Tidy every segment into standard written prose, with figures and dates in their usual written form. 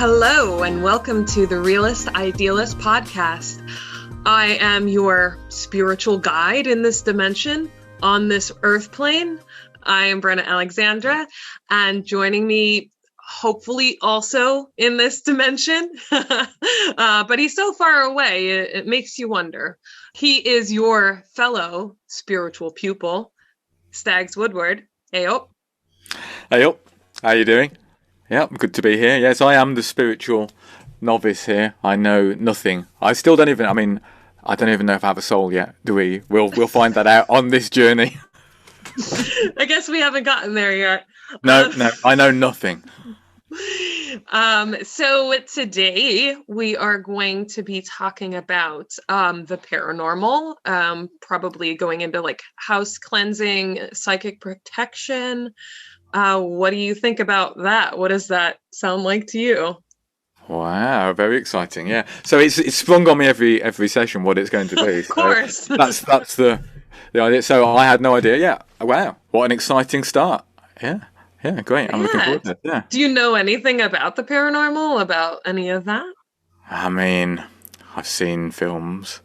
Hello, and welcome to the Realist Idealist podcast. I am your spiritual guide in this dimension, on this earth plane. I am Brenna Alexandera, and joining me, hopefully also in this dimension, but he's so far away, it makes you wonder. He is your fellow spiritual pupil, Stags Woodward. Heyo. Heyo, how you doing? Yeah, good to be here. Yes, I am the spiritual novice here. I know nothing. I still don't even, I don't even know if I have a soul yet, do we? We'll find that out on this journey. I guess we haven't gotten there yet. No, I know nothing. So today we are going to be talking about the paranormal, probably going into like house cleansing, psychic protection. What do you think about that? What does that sound like to you? Wow, very exciting. Yeah. So it's sprung on me every session what it's going to be. Of course. So that's the idea. So I had no idea. Yeah. Wow. What an exciting start. Yeah. Yeah, great. I'm looking forward to it. Yeah. Do you know anything about the paranormal, about any of that? I mean, I've seen films.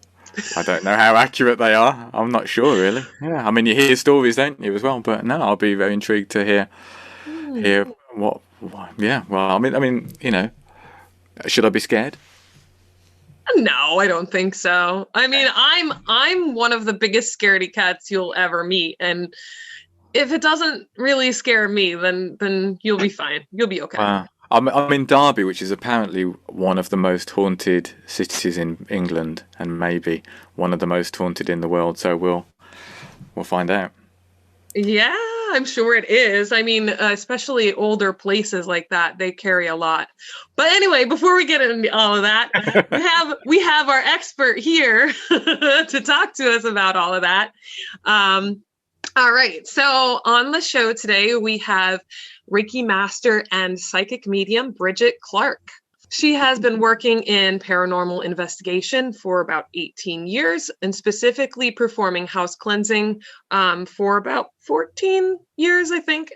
I don't know how accurate they are. I'm not sure, really. Yeah, I mean, you hear stories, don't you, as well? But no, I'll be very intrigued to hear what. Yeah, well, I mean, you know, should I be scared? No, I don't think so. I mean, I'm one of the biggest scaredy cats you'll ever meet, and if it doesn't really scare me, then you'll be fine. You'll be okay. I'm in Derby, which is apparently one of the most haunted cities in England, and maybe one of the most haunted in the world. So we'll find out. Yeah, I'm sure it is. I mean, especially older places like that, they carry a lot. But anyway, before we get into all of that, we have our expert here to talk to us about all of that. All right. So on the show today, we have Reiki Master and Psychic Medium Bridget Clark. She has been working in paranormal investigation for about 18 years and specifically performing house cleansing for about 14 years, I think.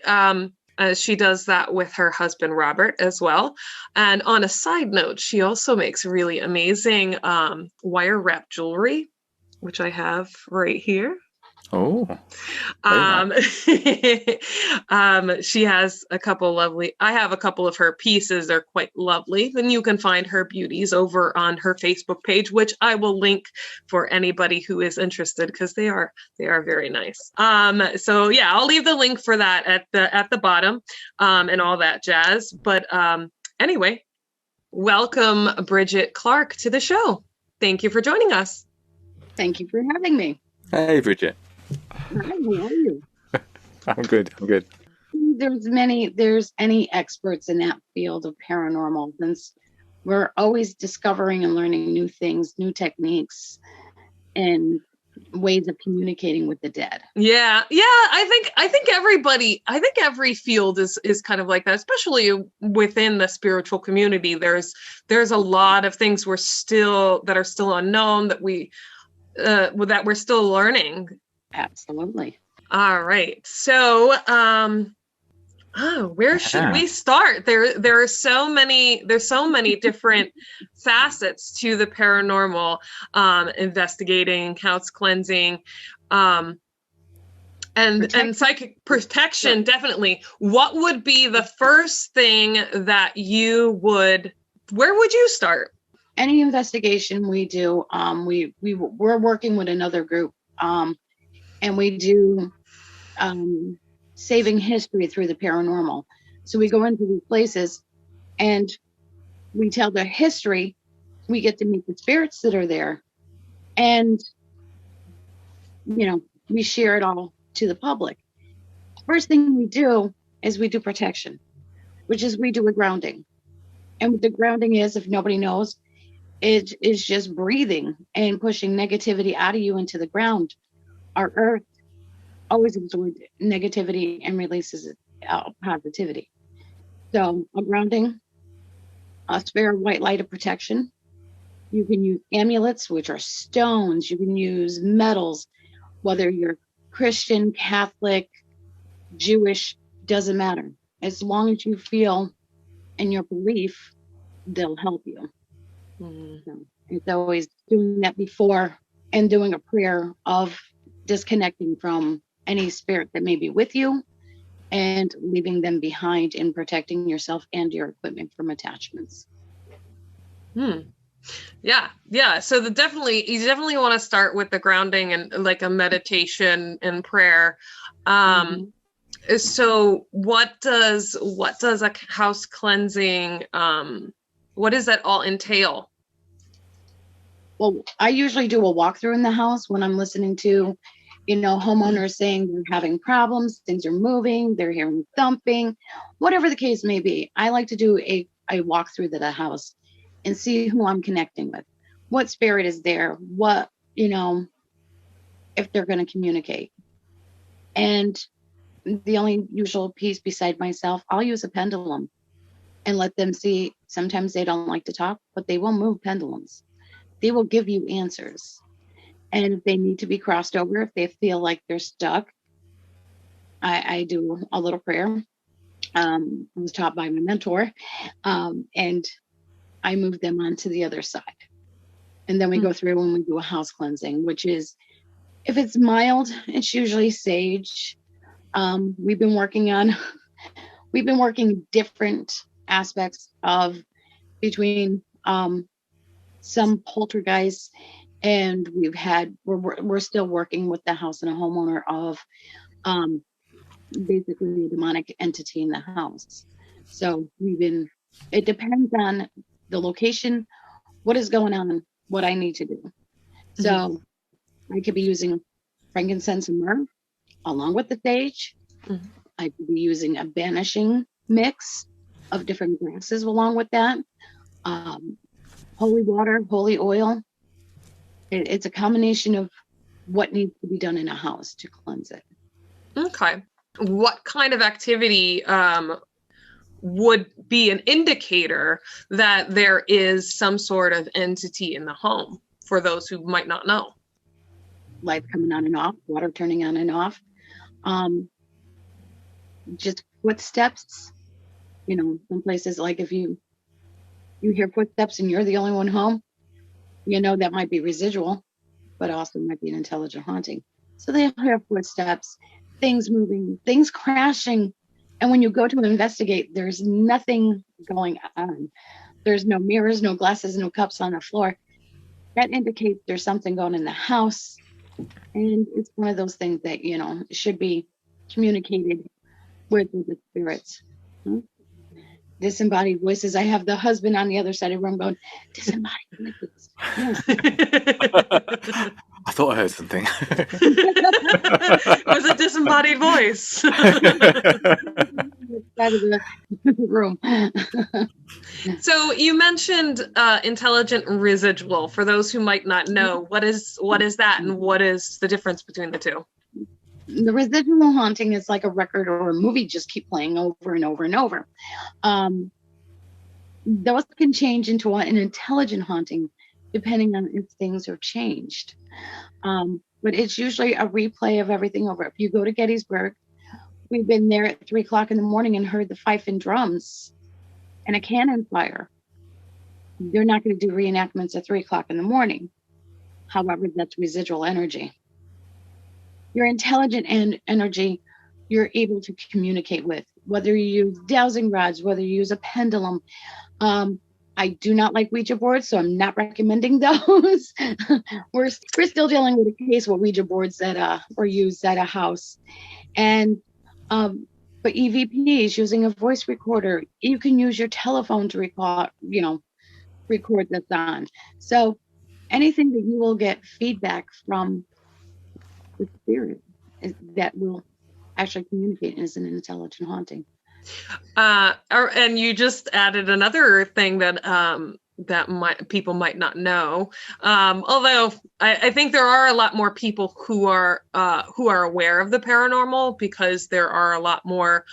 She does that with her husband, Robert, as well. And on a side note, she also makes really amazing wire wrap jewelry, which I have right here. Oh, she has a couple I have a couple of her pieces. They're quite lovely. And you can find her beauties over on her Facebook page, which I will link for anybody who is interested because they are very nice. So yeah, I'll leave the link for that at the bottom, and all that jazz. But anyway, welcome Bridget Clark to the show. Thank you for joining us. Thank you for having me. Hey, Bridget. Hi, how are you? I'm good. There's any experts in that field of paranormal, since we're always discovering and learning new things, new techniques, and ways of communicating with the dead. Yeah. I think every field is kind of like that, especially within the spiritual community. There's a lot of things that are still unknown that we're still learning. Absolutely. All right. So, where should we start? There's so many different facets to the paranormal, investigating, house cleansing, and psychic protection. Definitely. What would be the first thing that where would you start? Any investigation we do, we're working with another group, and we do saving history through the paranormal. So we go into these places and we tell their history. We get to meet the spirits that are there, and we share it all to the public. First thing we do is we do protection, which is we do a grounding. And what the grounding is, if nobody knows, it is just breathing and pushing negativity out of you into the ground. Our earth always absorbs negativity and releases out positivity. So a grounding, a spare white light of protection. You can use amulets, which are stones. You can use metals, whether you're Christian, Catholic, Jewish, doesn't matter. As long as you feel in your belief they'll help you. Mm. So it's always doing that before and doing a prayer of disconnecting from any spirit that may be with you and leaving them behind and protecting yourself and your equipment from attachments. Yeah. So you definitely want to start with the grounding and like a meditation and prayer. So what does a house cleansing, what does that all entail? Well, I usually do a walkthrough in the house when I'm listening to, homeowners saying they're having problems, things are moving, they're hearing thumping, whatever the case may be. I like to do a walkthrough to the house and see who I'm connecting with, what spirit is there, what, if they're going to communicate. And the only usual piece beside myself, I'll use a pendulum and let them see. Sometimes they don't like to talk, but they will move pendulums. They will give you answers. And if they need to be crossed over, if they feel like they're stuck, I do a little prayer. I was taught by my mentor, and I move them onto the other side. And then we go through and we do a house cleansing, which is, if it's mild, it's usually sage. We've been working different aspects of between some poltergeists, and we're still working with the house and a homeowner of basically a demonic entity in the house. So it depends on the location, what is going on, what I need to do. So I could be using frankincense and myrrh along with the sage. I could be using a banishing mix of different grasses along with that. Holy water, holy oil. It's a combination of what needs to be done in a house to cleanse it. Okay. What kind of activity would be an indicator that there is some sort of entity in the home for those who might not know? Lights coming on and off, water turning on and off. Just footsteps. Some places, like if you hear footsteps and you're the only one home, that might be residual, but also might be an intelligent haunting. So they hear footsteps, things moving, things crashing. And when you go to investigate, there's nothing going on. There's no mirrors, no glasses, no cups on the floor. That indicates there's something going in the house. And it's one of those things that, should be communicated with the spirits. Disembodied voices. I have the husband on the other side of the room going, disembodied voices. Yes. I thought I heard something. It was a disembodied voice. Out of the room. So you mentioned intelligent residual. For those who might not know, what is that, and what is the difference between the two? The residual haunting is like a record or a movie just keep playing over and over and over. Those can change into an intelligent haunting depending on if things have changed. But it's usually a replay of everything over. If you go to Gettysburg, we've been there at 3:00 in the morning and heard the fife and drums and a cannon fire. They're not going to do reenactments at 3:00 in the morning. However, that's residual energy. Your intelligent energy, you're able to communicate with, whether you use dowsing rods, whether you use a pendulum. I do not like Ouija boards, so I'm not recommending those. We're still dealing with a case with Ouija boards that were used at a house. And but EVPs, using a voice recorder, you can use your telephone to record this on. So anything that you will get feedback from the spirit that will actually communicate as an intelligent haunting. And you just added another thing that people might not know. Although I think there are a lot more people who are aware of the paranormal, because there are a lot more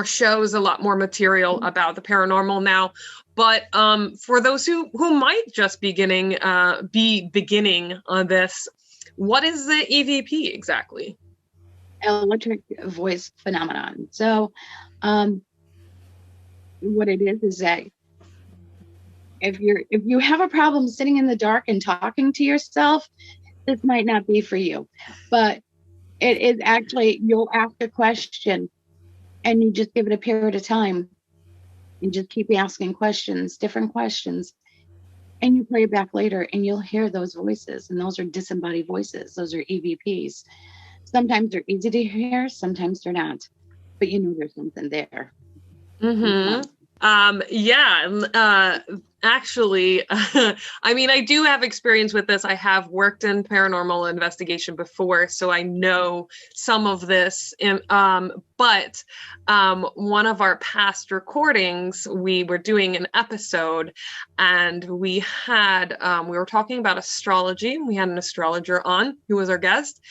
shows, a lot more material about the paranormal now. But for those who might just be beginning on this, what is the EVP exactly? Electric voice phenomenon. So what it is that if you have a problem sitting in the dark and talking to yourself, this might not be for you. But it is actually, you'll ask a question and you just give it a period of time and just keep asking questions, different questions. And you play it back later and you'll hear those voices. And those are disembodied voices. Those are EVPs. Sometimes they're easy to hear, sometimes they're not. But you know there's something there. Mm-hmm. Actually, I mean, I do have experience with this. I have worked in paranormal investigation before, so I know some of this. But one of our past recordings, we were doing an episode, and we were talking about astrology. We had an astrologer on who was our guest.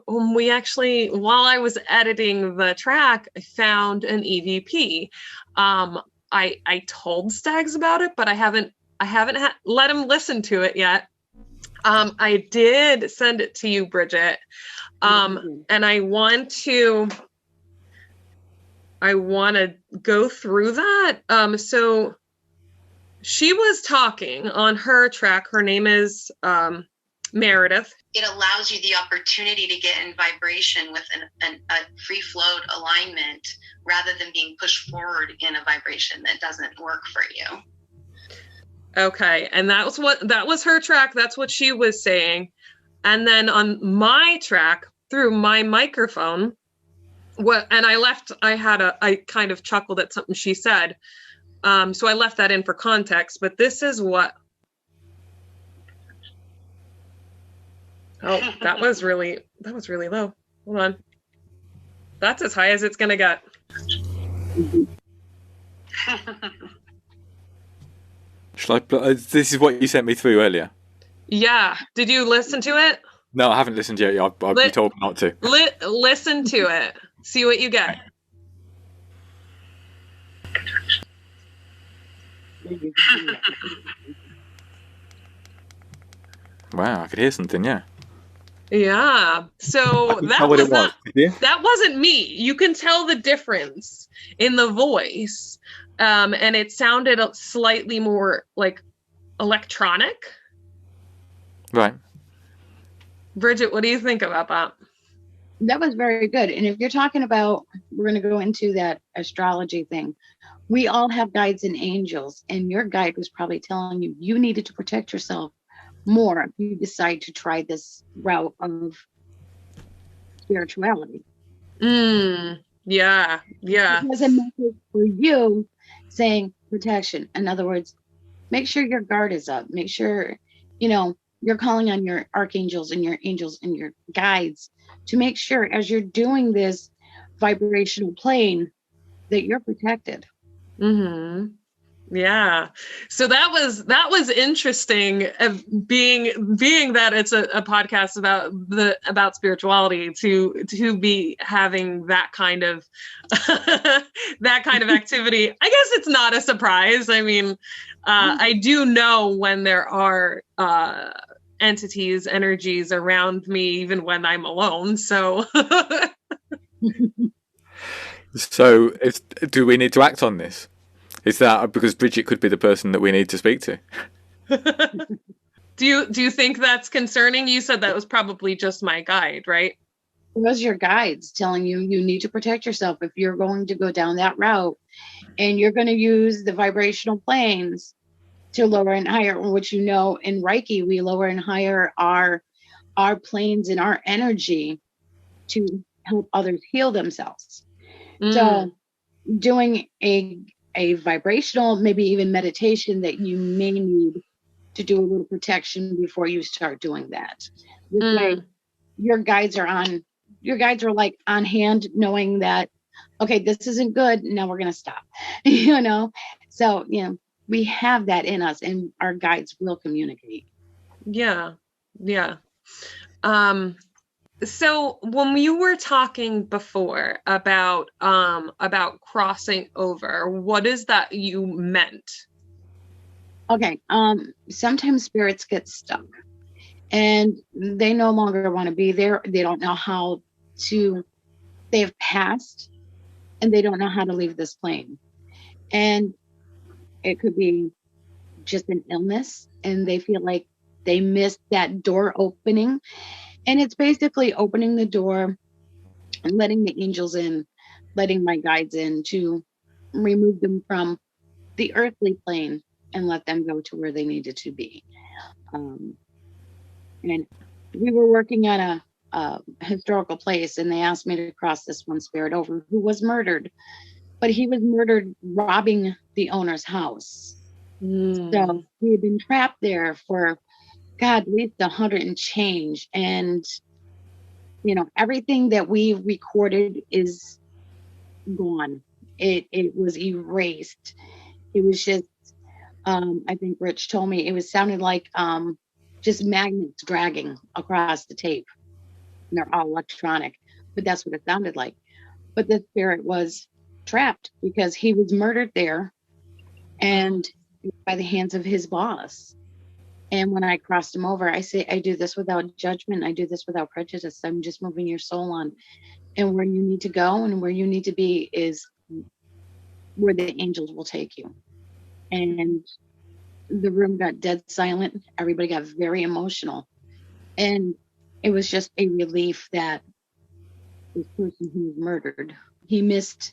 We actually, while I was editing the track, I found an EVP. I told Stags about it, but I haven't let him listen to it yet. I did send it to you, Bridget. And I want to go through that. So she was talking on her track. Her name is Meredith. It allows you the opportunity to get in vibration with a free flowed alignment rather than being pushed forward in a vibration that doesn't work for you. Okay. And that was her track. That's what she was saying. And then on my track through my microphone, I kind of chuckled at something she said. So I left that in for context, but this is what. Oh, that was really low. Hold on. That's as high as it's going to get. This is what you sent me through earlier. Yeah. Did you listen to it? No, I haven't listened yet. I've been told not to. Listen to it. See what you get. Wow, I could hear something, yeah. Yeah. So that wasn't me. You can tell the difference in the voice. And it sounded slightly more like electronic. Right. Bridget, what do you think about that? That was very good. And if you're talking about, we're going to go into that astrology thing. We all have guides and angels, and your guide was probably telling you needed to protect yourself more if you decide to try this route of spirituality. Yeah. It was a message for you saying protection. In other words, make sure your guard is up. Make sure, you're calling on your archangels and your angels and your guides to make sure as you're doing this vibrational plane that you're protected. Mm-hmm. Yeah. So that was interesting, being that it's a podcast about spirituality, to be having that kind of activity. I guess it's not a surprise. I mean, I do know when there are entities, energies around me, even when I'm alone. So So do we need to act on this? Is that because Bridget could be the person that we need to speak to? Do you think that's concerning? You said that was probably just my guide, right? It was your guides telling you need to protect yourself if you're going to go down that route, and you're going to use the vibrational planes to lower and higher, which in Reiki, we lower and higher our planes and our energy to help others heal themselves. So doing a vibrational, maybe even meditation that you may need to do a little protection before you start doing that. This way, your guides are like on hand, knowing that, okay, this isn't good. Now we're going to stop, So, we have that in us, and our guides will communicate. Yeah. Yeah. So when you were talking before about crossing over, what is that you meant? Okay. Sometimes spirits get stuck and they no longer want to be there. They don't know how to, they've passed and they don't know how to leave this plane. And it could be just an illness, and they feel like they missed that door opening. And it's basically opening the door and letting the angels in, letting my guides in to remove them from the earthly plane and let them go to where they needed to be. And we were working on a historical place, and they asked me to cross this one spirit over who was murdered, but he was murdered robbing the owner's house. So he had been trapped there for, God, at least 100 and change. And, you know, everything that we recorded is gone. It was erased. It was just, I think Rich told me, it was sounded like just magnets dragging across the tape. And they're all electronic, but that's what it sounded like. But the spirit was trapped because he was murdered there and by the hands of his boss. And when I crossed him over, I say, I do this without judgment. I do this without prejudice. I'm just moving your soul on. And where you need to go and where you need to be is where the angels will take you. And the room got dead silent. Everybody got very emotional. And it was just a relief that this person who was murdered, he missed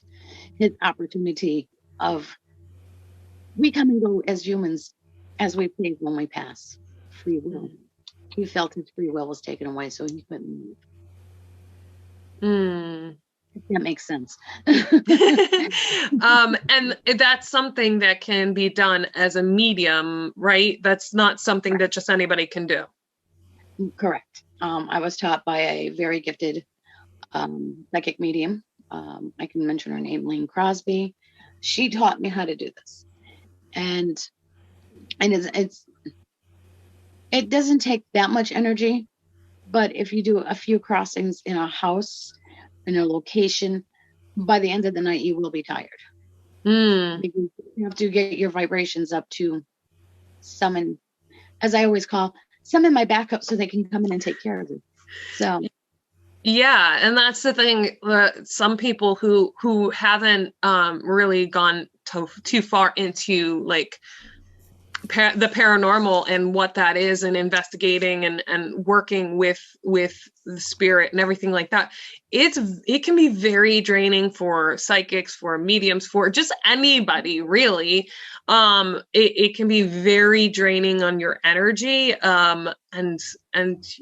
his opportunity of, we come and go as humans as we please when we pass. Free will. He felt his free will was taken away, so he couldn't move. If that makes sense. And that's something that can be done as a medium, right? That's not something that just anybody can do. Correct. I was taught by a very gifted psychic medium. I can mention her name, Lane Crosby. She taught me how to do this. And it doesn't take that much energy, but if you do a few crossings in a house, in a location, by the end of the night, you will be tired. You have to get your vibrations up to summon, as I always call, summon my backup so they can come in and take care of you. So. Yeah, and that's the thing. Some people who haven't really gone too far into like the paranormal and what that is, and investigating and working with the spirit and everything like that, it can be very draining for psychics, for mediums, for just anybody really. It can be very draining on your energy, and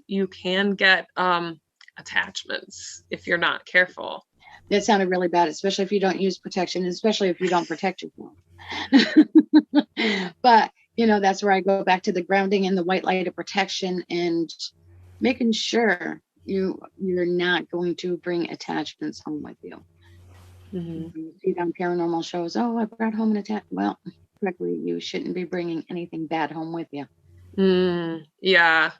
you can get attachments if you're not careful. That sounded really bad, especially if you don't use protection, especially if you don't protect yourself. But you know, that's where I go back to the grounding and the white light of protection and making sure you're not going to bring attachments home with you. You see it on paranormal shows. Oh, I brought home an attachment. Well, correctly, you shouldn't be bringing anything bad home with you. Yeah.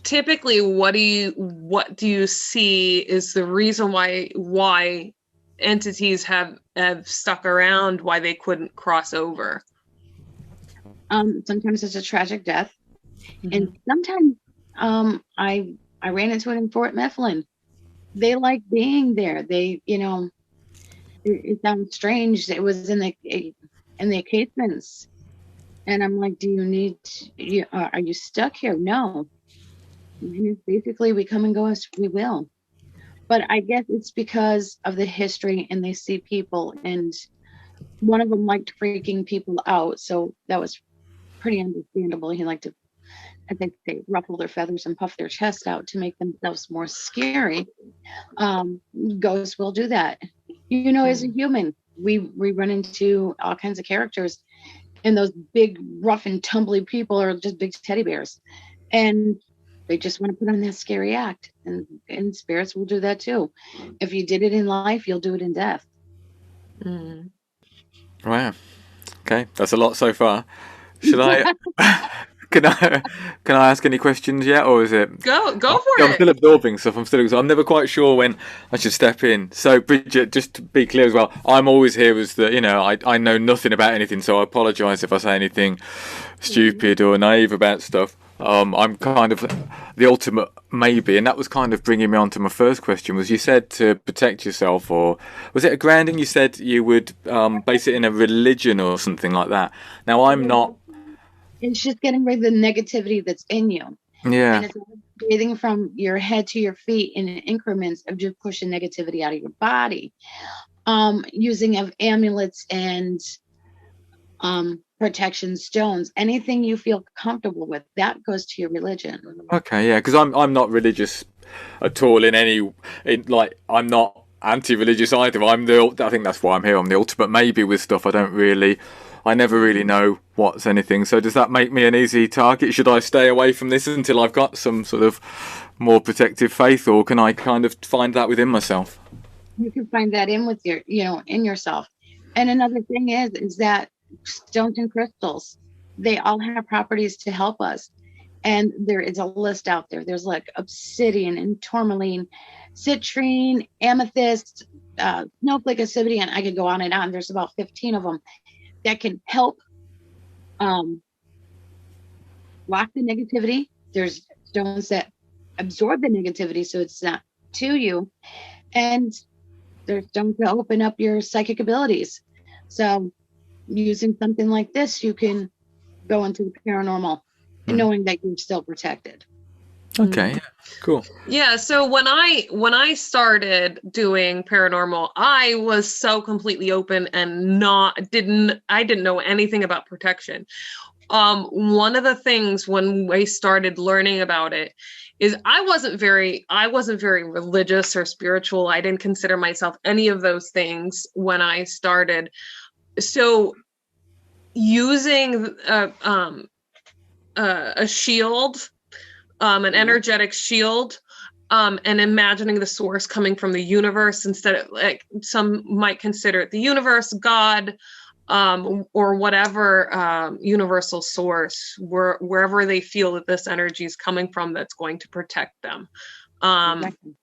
Typically, what do you see is the reason why entities have stuck around, why they couldn't cross over? Sometimes it's a tragic death, and sometimes I ran into it in Fort Mifflin. They like being there. They, you know, it sounds strange. It was in the casements, and I'm like, do you need? Are you stuck here? No. And basically, we come and go as we will. But I guess it's because of the history, and they see people, and one of them liked freaking people out, so that was pretty understandable. He liked to, I think they ruffle their feathers and puff their chest out to make themselves more scary. Ghosts will do that. You know, as a human, we run into all kinds of characters, and those big, rough and tumbly people are just big teddy bears, and they just want to put on that scary act. And spirits will do that too. If you did it in life, you'll do it in death. Wow. Okay, that's a lot so far. Should I? Can I ask any questions yet, or is it? Go for it. I'm still absorbing stuff. I'm never quite sure when I should step in. So, Bridget, just to be clear as well, I'm always here as the, you know, I know nothing about anything, so I apologise if I say anything stupid or naive about stuff. I'm kind of the ultimate maybe, and that was kind of bringing me on to my first question. Was you said to protect yourself, or was it a grounding? You said you would base it in a religion or something like that. Now I'm not. It's just getting rid of the negativity that's in you. Yeah. And it's breathing from your head to your feet in increments of just pushing negativity out of your body. Using of amulets and protection stones, anything you feel comfortable with, that goes to your religion. Okay, yeah, because I'm not religious at all like I'm not anti-religious either. I think that's why I'm here. I'm the ultimate maybe with stuff. I never really know what's anything. So does that make me an easy target? Should I stay away from this until I've got some sort of more protective faith, or can I kind of find that within myself? You can find that in with your, in yourself. And another thing is that stones and crystals, they all have properties to help us. And there is a list out there. There's like obsidian and tourmaline, citrine, amethyst, snowflake, obsidian. I could go on and on. There's about 15 of them that can help block the negativity. There's stones that absorb the negativity so it's not to you. And there's stones to open up your psychic abilities. So using something like this, you can go into the paranormal knowing that you're still protected. Okay, cool. Yeah, so when I started doing paranormal, I was so completely open and I didn't know anything about protection. One of the things when I started learning about it is I wasn't very religious or spiritual. I didn't consider myself any of those things when I started. So using a shield, an energetic shield, and imagining the source coming from the universe instead of, like, some might consider it the universe, God, or whatever universal source, wherever they feel that this energy is coming from, that's going to protect them. Exactly.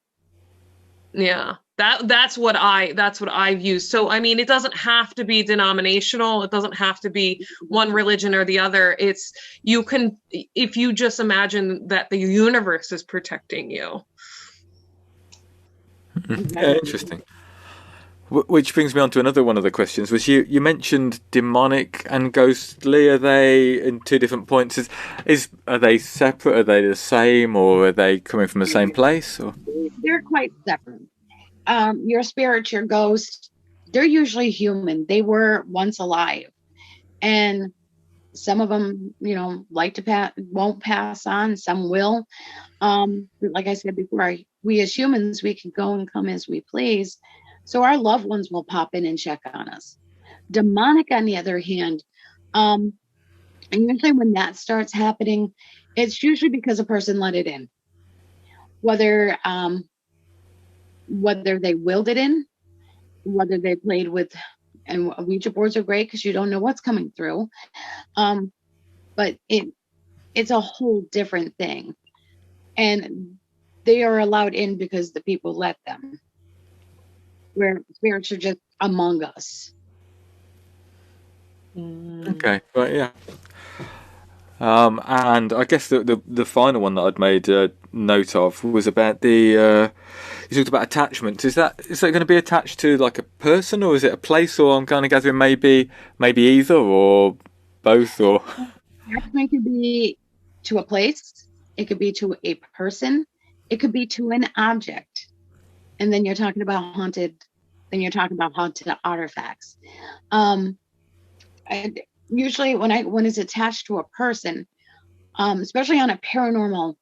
Yeah. That's what I've used. So, I mean, it doesn't have to be denominational. It doesn't have to be one religion or the other. If you just imagine that the universe is protecting you. Yeah, interesting. Which brings me on to another one of the questions, was you mentioned demonic and ghostly. Are they in two different points? Are they separate? Are they the same, or are they coming from the same place? Or? They're quite separate. Your spirit, your ghost, they're usually human. They were once alive. And some of them, like to won't pass on. Some will. Like I said before, we as humans, we can go and come as we please. So our loved ones will pop in and check on us. Demonic, on the other hand, and usually when that starts happening, it's usually because a person let it in. Whether they willed it in, whether they played with, and Ouija boards are great because you don't know what's coming through. But it's a whole different thing. And they are allowed in because the people let them. Where spirits are just among us. Okay, right, yeah. And I guess the final one that I'd made a note of was about you talked about attachment. Is that going to be attached to like a person, or is it a place, or I'm kind of gathering maybe either or both, or? Attachment could be to a place, it could be to a person, it could be to an object. And then you're talking about haunted artifacts. And usually when it's attached to a person, especially on a paranormal,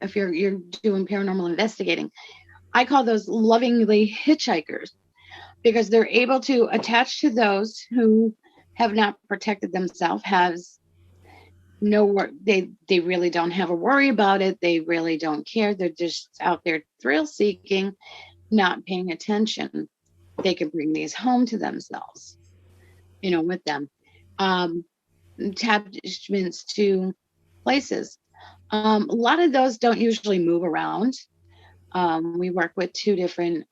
if you're doing paranormal investigating, I call those lovingly hitchhikers, because they're able to attach to those who have not protected themselves, they really don't have a worry about it. They really don't care. They're just out there thrill seeking, not paying attention. They can bring these home to themselves, with them. Attachments to places. A lot of those don't usually move around. We work with two different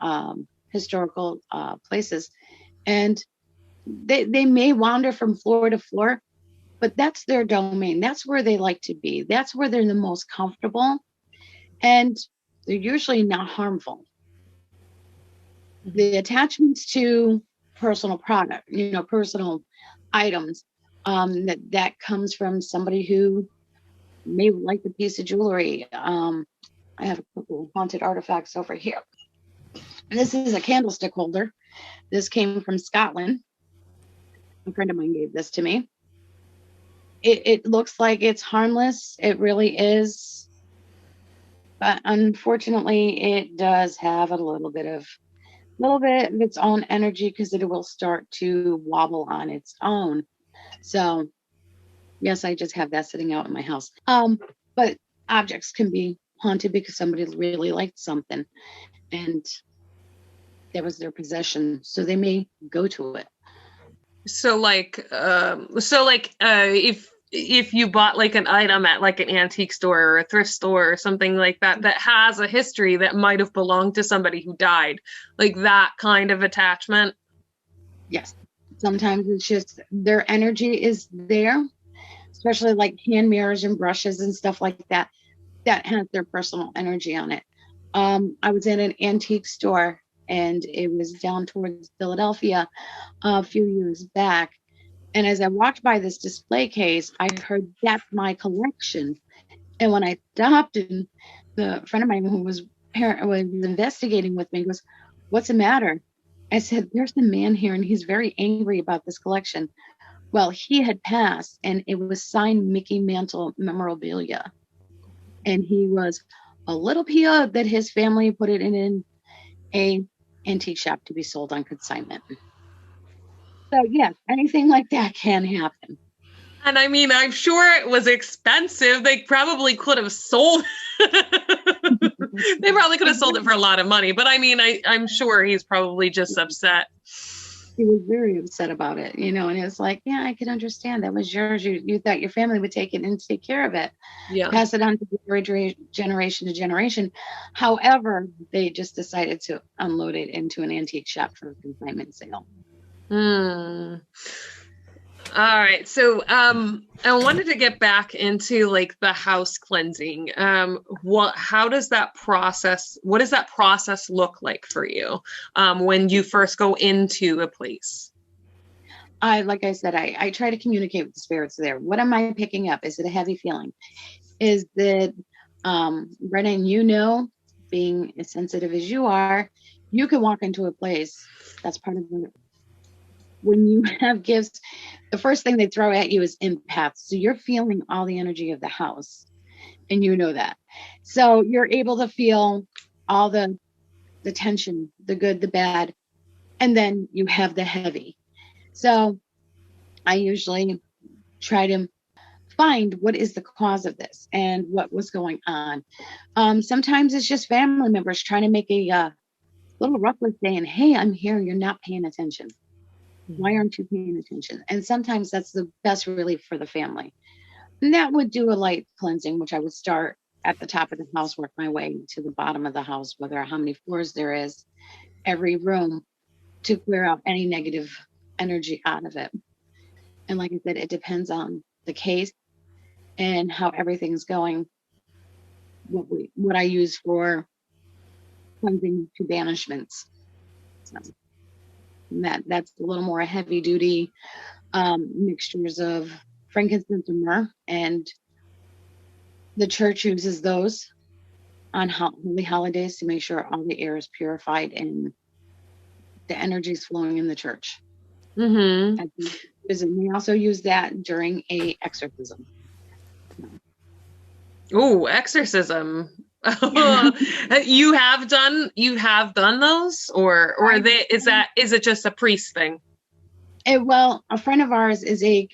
historical places, and they may wander from floor to floor, but that's their domain. That's where they like to be. That's where they're the most comfortable, and they're usually not harmful. The attachments to personal product, personal items, that comes from somebody who may like a piece of jewelry. I have a couple of haunted artifacts over here. And this is a candlestick holder. This came from Scotland. A friend of mine gave this to me. It looks like it's harmless. It really is. But unfortunately, it does have a little bit of its own energy, because it will start to wobble on its own. So yes, I just have that sitting out in my house. But objects can be haunted because somebody really liked something and that was their possession, so they may go to it. So if you bought like an item at like an antique store or a thrift store or something like that has a history that might have belonged to somebody who died, like that kind of attachment. Yes, sometimes it's just their energy is there, especially like hand mirrors and brushes and stuff like that has their personal energy on it. I was in an antique store, and it was down towards Philadelphia a few years back. And as I walked by this display case, I heard, "That's my collection." And when I stopped, and the friend of mine who was investigating with me goes, "What's the matter?" I said, "There's a man here, and he's very angry about this collection." Well, he had passed, and it was signed Mickey Mantle memorabilia. And he was a little PO'd that his family put it in a antique shop to be sold on consignment. So yes, anything like that can happen. And I mean, I'm sure it was expensive. They probably could have sold they probably could have sold it for a lot of money. But I mean, I'm sure he's probably just upset. He was very upset about it, and it's like, yeah, I can understand. That was yours. You thought your family would take it and take care of it. Yeah. Pass it on to generation to generation. However, they just decided to unload it into an antique shop for a consignment sale. All right. So I wanted to get back into like the house cleansing. What does that process look like for you when you first go into a place? Like I said, I try to communicate with the spirits there. What am I picking up? Is it a heavy feeling? Is that, Brenna, being as sensitive as you are, you can walk into a place. That's part of it. When you have gifts, the first thing they throw at you is empaths. So you're feeling all the energy of the house, and you know that. So you're able to feel all the tension, the good, the bad, and then you have the heavy. So I usually try to find what is the cause of this and what was going on. Sometimes it's just family members trying to make a little ruckus saying, "Hey, I'm here. You're not paying attention. Why aren't you paying attention?" And sometimes that's the best relief for the family. And that would do a light cleansing, which I would start at the top of the house, work my way to the bottom of the house, whether how many floors there is, every room, to clear out any negative energy out of it. And like I said, it depends on the case and how everything's going. What I use for cleansing to banishments. So that's a little more heavy duty mixtures of frankincense and myrrh, and the church uses those on holy holidays to make sure all the air is purified and the energy is flowing in the church. And we also use that during a exorcism. Oh, exorcism. You have done those, or is it just a priest thing? Well, a friend of ours is a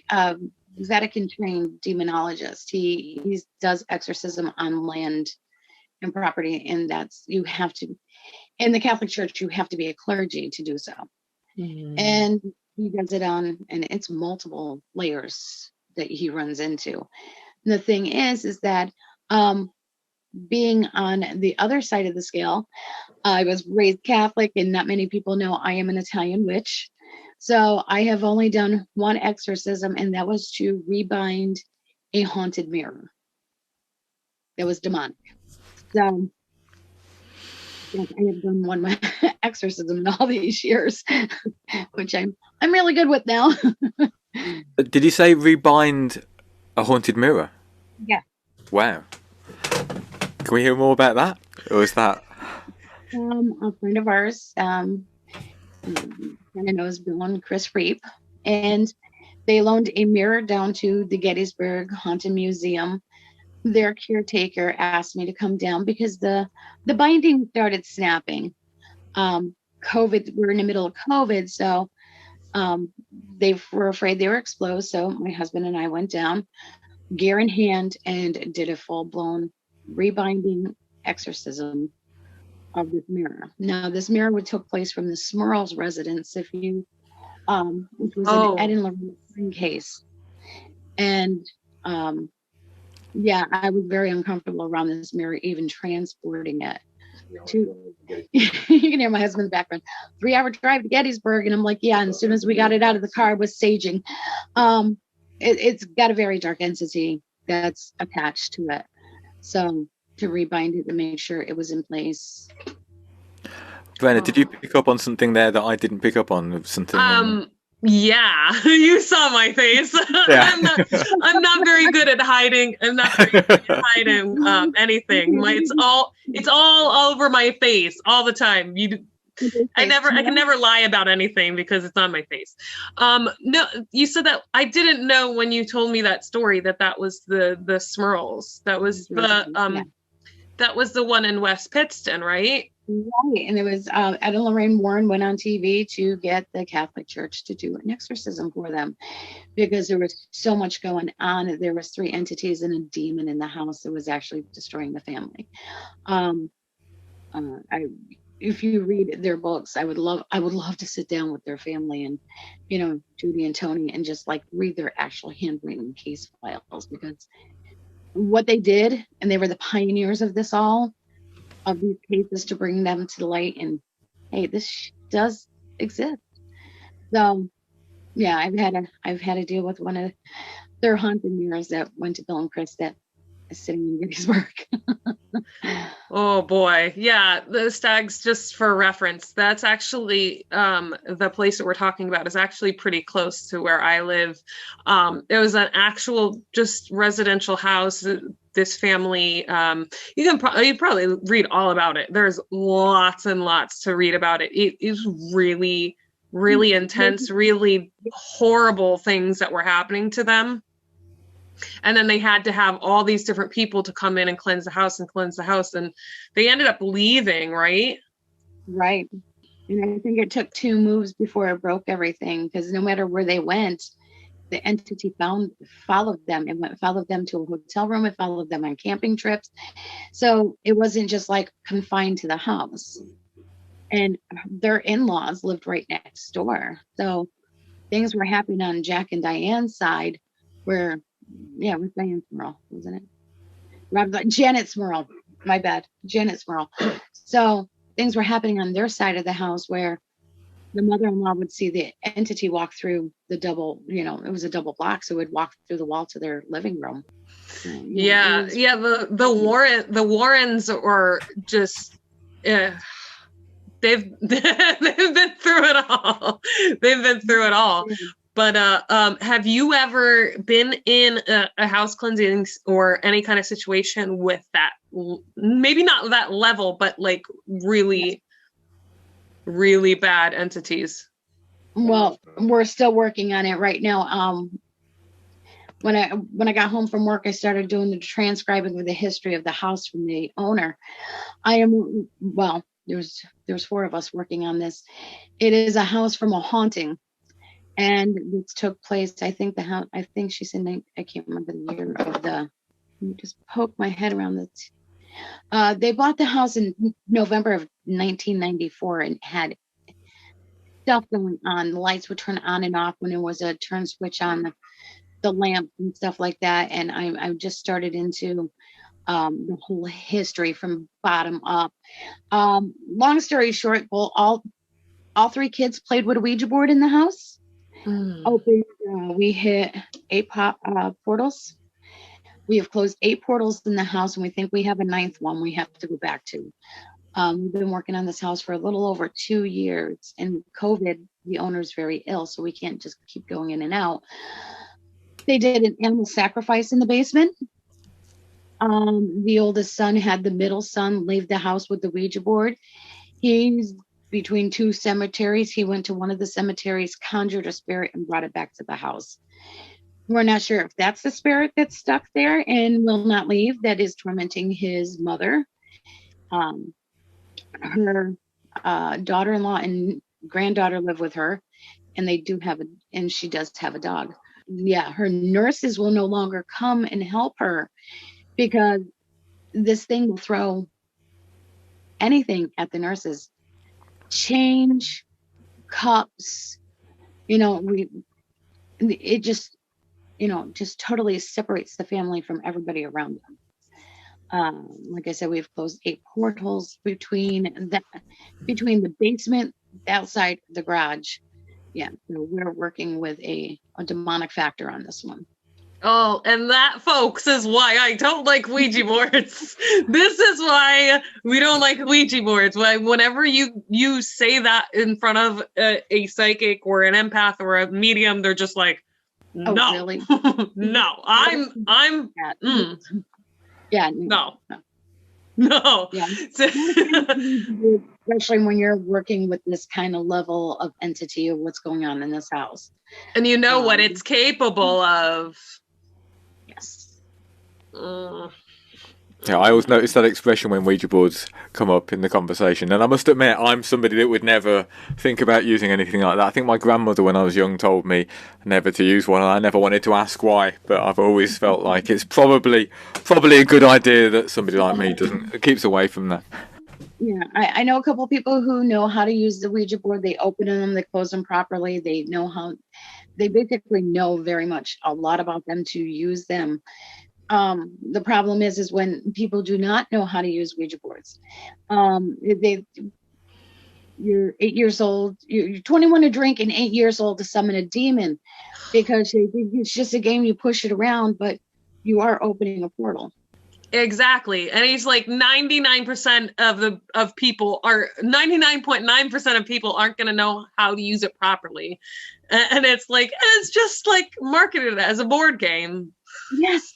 Vatican trained demonologist. He does exorcism on land and property, and you have to, in the Catholic Church, you have to be a clergy to do so. And he does it and it's multiple layers that he runs into. And the thing is that being on the other side of the scale, I was raised Catholic, and not many people know I am an Italian witch. So I have only done one exorcism, and that was to rebind a haunted mirror that was demonic. So yes, I have done one exorcism in all these years, which I'm really good with now. Did you say rebind a haunted mirror? Yeah. Wow. Can we hear more about that? Or is that... A friend of ours, kind of knows Bill and Chris Reap, and they loaned a mirror down to the Gettysburg Haunted Museum. Their caretaker asked me to come down because the binding started snapping. COVID, we're in the middle of COVID, so they were afraid they were exposed. So my husband and I went down, gear in hand, and did a full-blown rebinding exorcism of this mirror. Now, this mirror took place from the Smurls residence, which was an Ed and Lorraine case. And yeah, I was very uncomfortable around this mirror, even transporting it. You can hear my husband in the background. 3-hour drive to Gettysburg, and I'm like, yeah. And as soon as we got it out of the car, it was saging. It's got a very dark entity that's attached to it. So to rebind it and make sure it was in place. Brenna, did you pick up on something there that I didn't pick up on? Something. Yeah, you saw my face. Yeah. I'm not very good at hiding. I'm not very good at hiding anything. It's all over my face all the time. I can never lie about anything because it's on my face. No, you said that. I didn't know when you told me that story that was the Smurls. That was that was the one in West Pittston, right? Right, and it was Ed and Lorraine Warren went on TV to get the Catholic Church to do an exorcism for them because there was so much going on. There was 3 entities and a demon in the house that was actually destroying the family. If you read their books, I would love to sit down with their family and, Judy and Tony, and just like read their actual handwritten case files, because what they did, and they were the pioneers of this all. Of these cases to bring them to the light, and hey, this does exist. So yeah, I've had to deal with one of their haunted mirrors that went to Bill and Chris that is sitting in Gettysburg. Oh boy. Yeah, the Stags, just for reference, that's actually the place that we're talking about is actually pretty close to where I live. It was an actual just residential house. This family, you probably read all about it. There's lots and lots to read about it. It is really, really intense, really horrible things that were happening to them. And then they had to have all these different people to come in and cleanse the house. And they ended up leaving, right? Right. And I think it took 2 moves before it broke everything, because no matter where they went, the entity followed them. It followed them to a hotel room. It followed them on camping trips. So it wasn't just like confined to the house. And their in-laws lived right next door. So things were happening on Jack and Diane's side where, yeah, it was Diane Smurl, wasn't it? Janet Smurl. My bad. Janet Smurl. So things were happening on their side of the house where the mother-in-law would see the entity walk through the double, it was a double block, so it would walk through the wall to their living room. The Warrens are just they've been through it all. But have you ever been in a house cleansing or any kind of situation with that? Maybe not that level, but like really, really bad entities. Well, we're still working on it right now. When I got home from work, I started doing the transcribing of the history of the house from the owner. There's 4 of us working on this. It is a house from a haunting, and this took place. I think she said, I can't remember the year of the. Let me just poke my head around this. They bought the house in November of 1994 and had stuff going on. The lights would turn on and off when there was a turn switch on the lamp and stuff like that. And I just started into the whole history from bottom up. Long story short, well, all all 3 kids played with a Ouija board in the house. Mm. We hit 8 portals. We have closed 8 portals in the house, and we think we have a 9th one we have to go back to. We've been working on this house for a little over 2 years, and COVID, the owner's very ill, so we can't just keep going in and out. They did an animal sacrifice in the basement. The oldest son had the middle son leave the house with the Ouija board. He's between 2 cemeteries. He went to one of the cemeteries, conjured a spirit, and brought it back to the house. We're not sure if that's the spirit that's stuck there and will not leave, that is tormenting his mother. Her daughter-in-law and granddaughter live with her, and she does have a dog. Yeah, her nurses will no longer come and help her because this thing will throw anything at the nurses. Change, cups, it just totally separates the family from everybody around them. Like I said, we've closed 8 portals between the basement, outside the garage. Yeah, so we're working with a demonic factor on this one. Oh, and that, folks, is why I don't like Ouija boards. This is why we don't like Ouija boards. Whenever you say that in front of a psychic or an empath or a medium, they're just like, no, oh, really? No, I'm, yeah, no. Yeah. Especially when you're working with this kind of level of entity of what's going on in this house. And what it's capable of. Yes. Yeah, I always notice that expression when Ouija boards come up in the conversation. And I must admit, I'm somebody that would never think about using anything like that. I think my grandmother, when I was young, told me never to use one, and I never wanted to ask why. But I've always felt like it's probably a good idea that somebody like me keeps away from that. Yeah, I know a couple of people who know how to use the Ouija board. They open them, they close them properly. They basically know very much a lot about them to use them. The problem is when people do not know how to use Ouija boards. You're 8 years old, you're 21 to drink and 8 years old to summon a demon, because it's just a game, you push it around, but you are opening a portal. Exactly. And he's like 99% of people are 99.9% of people aren't going to know how to use it properly. And it's just like marketed as a board game. Yes.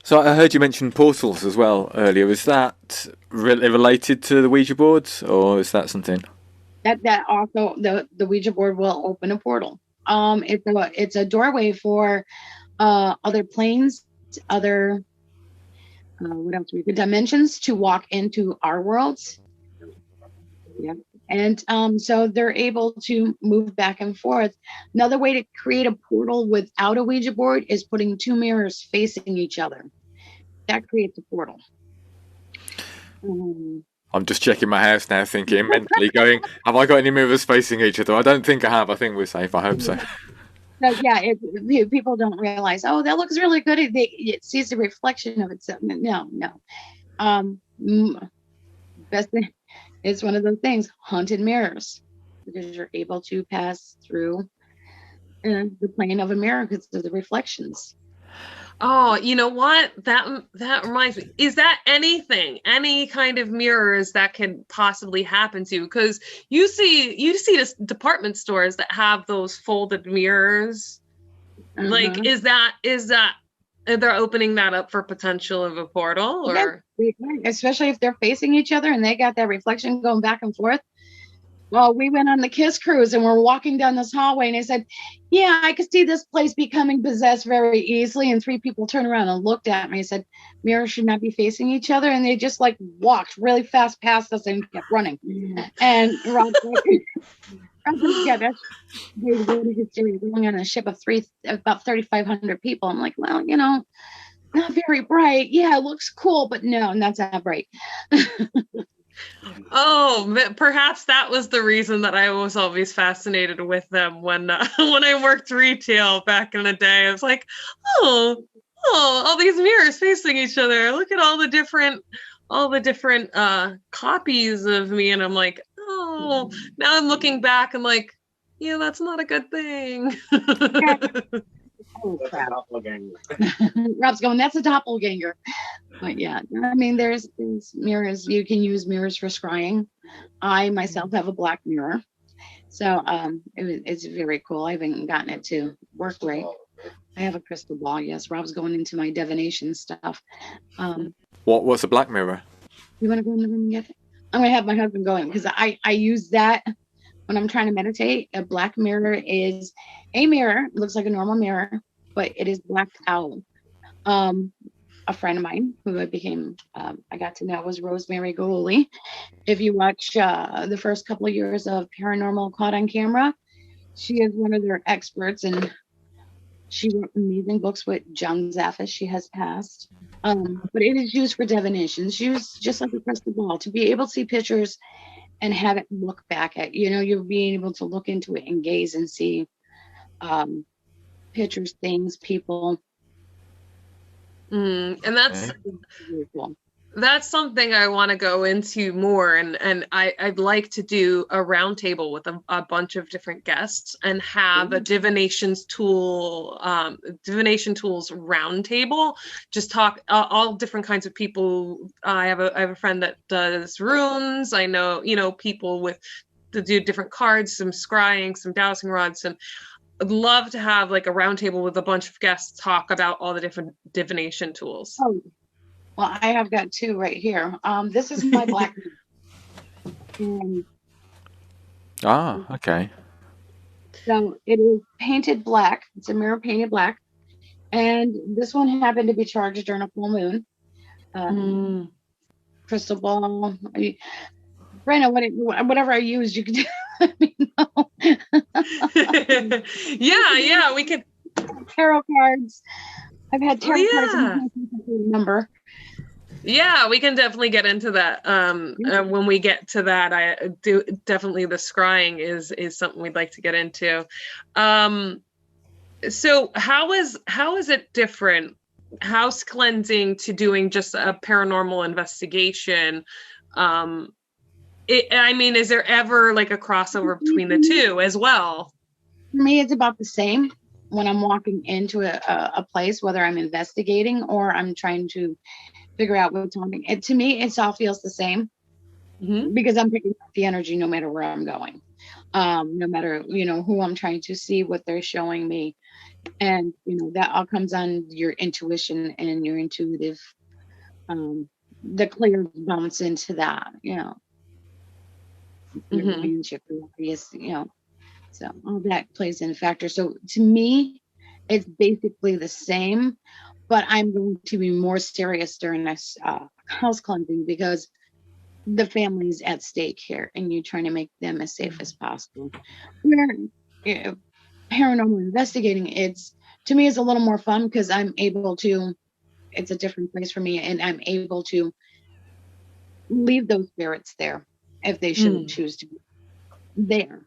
So I heard you mention portals as well earlier. Is that related to the Ouija boards, or is that something? That also, the Ouija board will open a portal. It's a doorway for other planes, other what else? Dimensions to walk into our worlds. Yeah. And so they're able to move back and forth. Another way to create a portal without a Ouija board is putting 2 mirrors facing each other. That creates a portal. I'm just checking my house now, thinking mentally, going, have I got any mirrors facing each other? I don't think I have. I think we're safe. I hope so. So yeah, people don't realize, oh, that looks really good. It sees the reflection of itself. No. Best thing, it's one of those things, haunted mirrors, because you're able to pass through the plane of a mirror because of the reflections. Oh, you know what? That reminds me. Is that any kind of mirrors that can possibly happen to? Because you see this department stores that have those folded mirrors. Uh-huh. Like, is that they're opening that up for potential of a portal, or especially if they're facing each other and they got that reflection going back and forth. Well, we went on the Kiss cruise and we're walking down this hallway, and I said, yeah, I could see this place becoming possessed very easily. And 3 people turned around and looked at me and said, mirrors should not be facing each other. And they just walked really fast past us and kept running. And Rob yeah, that's really hysteria. Going on a ship of about 3,500 people. I'm like, well, not very bright. Yeah, it looks cool, but no, that's not bright. Oh, perhaps that was the reason that I was always fascinated with them when I worked retail back in the day. I was like, oh, all these mirrors facing each other. Look at all the different copies of me, and I'm like, oh, no. Now I'm looking back and like, yeah, that's not a good thing. Oh, crap. Rob's going, that's a doppelganger. But yeah, I mean, there's mirrors. You can use mirrors for scrying. I myself have a black mirror. So it's very cool. I haven't gotten it to work right. I have a crystal ball. Yes, Rob's going into my divination stuff. What's a black mirror? You want to go in the room and get it? I'm going to have my husband go in because I use that when I'm trying to meditate. A black mirror is a mirror. It looks like a normal mirror, but it is blacked out. A friend of mine who I got to know was Rosemary Goley. If you watch the first couple of years of Paranormal Caught on Camera, she is one of their experts, and she wrote amazing books with John Zaffis. She has passed. But it is used for divination. It's used just like a crystal ball to be able to see pictures and have it look back at, you're being able to look into it and gaze and see pictures, things, people. And that's something I want to go into more, and I'd like to do a roundtable with a bunch of different guests and have a divination tools roundtable. Just talk all different kinds of people. I have a friend that does runes. I know people to do different cards, some scrying, some dowsing rods, and I'd love to have like a roundtable with a bunch of guests talk about all the different divination tools. Oh, well, I have got two right here. This is my black. Okay. So it is painted black. It's a mirror painted black. And this one happened to be charged during a full moon. Crystal ball. Brenna, whatever I use, you can do. Let me know. yeah, we could. Tarot cards. I've had tarot cards. I can't remember. Yeah, we can definitely get into that. When we get to that, I do definitely the scrying is something we'd like to get into. So how is it different? House cleansing to doing just a paranormal investigation? Is there ever like a crossover between the two as well? For me, it's about the same when I'm walking into a place, whether I'm investigating or I'm trying to figure out what's happening. To me, it all feels the same because I'm picking up the energy no matter where I'm going, no matter, who I'm trying to see, what they're showing me. And, that all comes on your intuition and your intuitive, the clear bounce into that, so all that plays in a factor. So to me, it's basically the same, but I'm going to be more serious during this house cleansing because the family's at stake here and you're trying to make them as safe as possible. Where paranormal investigating, to me, it's a little more fun because I'm able to, it's a different place for me, and I'm able to leave those spirits there if they shouldn't choose to be there.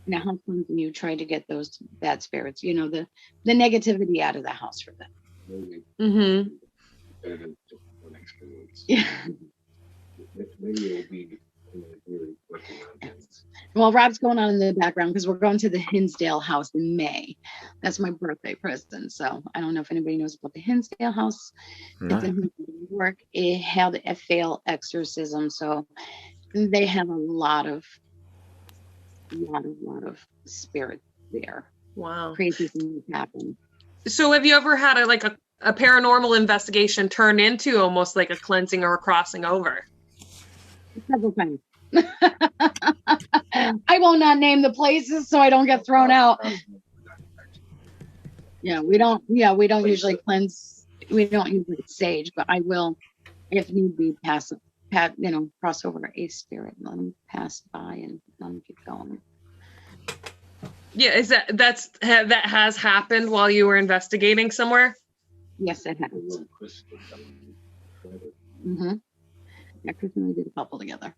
Now, how cleansing you try to get those bad spirits, the negativity out of the house for them. Yeah. Well, Rob's going on in the background because we're going to the Hinsdale house in May. That's my birthday present. So I don't know if anybody knows about the Hinsdale house. No. It's in New York. It had a failed exorcism. So they have a lot of spirits there. Wow. Crazy things happen. So have you ever had a paranormal investigation turn into almost like a cleansing or a crossing over? Several times. I will not name the places so I don't get thrown out. We don't usually cleanse. We don't usually sage, but I will, if need be, cross over a spirit, let them pass by and let them keep going. Yeah, is that has happened while you were investigating somewhere? Yes, it has. Yeah, Chris and I did a couple together.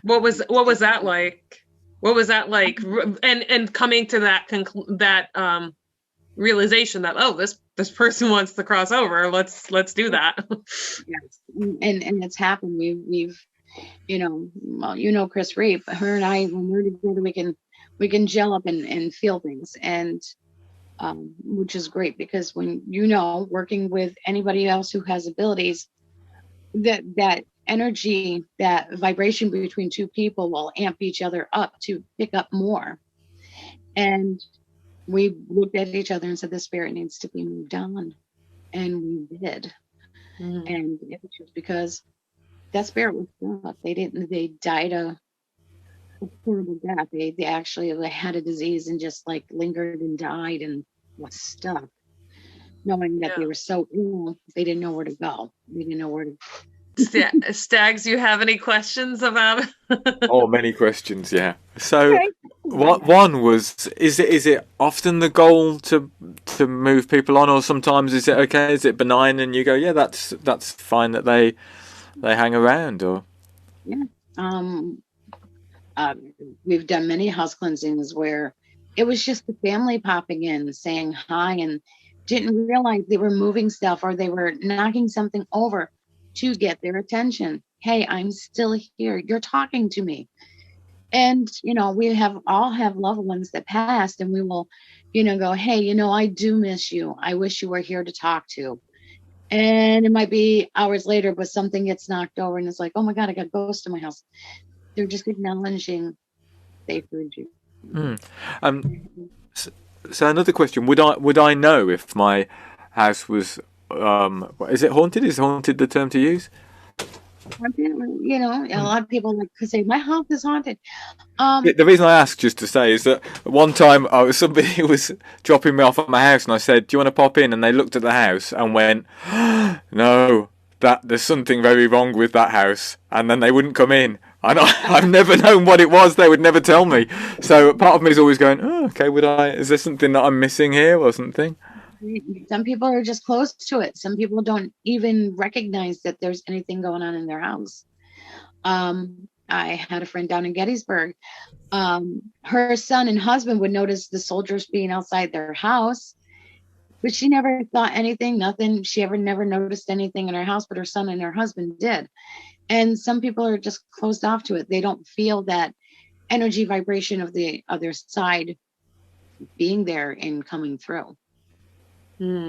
What was that like? What was that like? And coming to that realization that this person wants to cross over. Let's do that. Yes, and it's happened. We've Well, Chris Reap, her and I, when we're together, we can gel up and feel things, and which is great, because when working with anybody else who has abilities, that energy, that vibration between two people will amp each other up to pick up more. And we looked at each other and said, the spirit needs to be moved on, and we did. And it was just because that spirit was stuck. They died a horrible death. They actually had a disease and just like lingered and died and was stuck, knowing that they were so ill, they didn't know where to go. They didn't know where to. Stags, you have any questions about it? Oh, many questions, yeah. So, what one was, is it often the goal to move people on, or sometimes is it okay? Is it benign and you go, yeah, that's fine that they hang around, or? Yeah. We've done many house cleansings where it was just the family popping in, saying hi, and didn't realize they were moving stuff or they were knocking something over to get their attention. Hey, I'm still here. You're talking to me. And, we all have loved ones that passed, and we will, go, hey, I do miss you. I wish you were here to talk to. And it might be hours later, but something gets knocked over and it's like, oh my God, I got ghosts in my house. They're just acknowledging they heard you. So another question, would I know if my house was, is it haunted? Is haunted the term to use? A lot of people could say my house is haunted. The reason I ask, just to say, is that one time somebody was dropping me off at my house, and I said, "Do you want to pop in?" And they looked at the house and went, "No, there's something very wrong with that house," and then they wouldn't come in. And I've never known what it was. They would never tell me. So part of me is always going, "Oh, okay. Is there something that I'm missing here, or something?" Some people are just close to it. Some people don't even recognize that there's anything going on in their house. I had a friend down in Gettysburg. Her son and husband would notice the soldiers being outside their house, but she never thought nothing. She never noticed anything in her house, but her son and her husband did. And some people are just closed off to it. They don't feel that energy vibration of the other side being there and coming through. So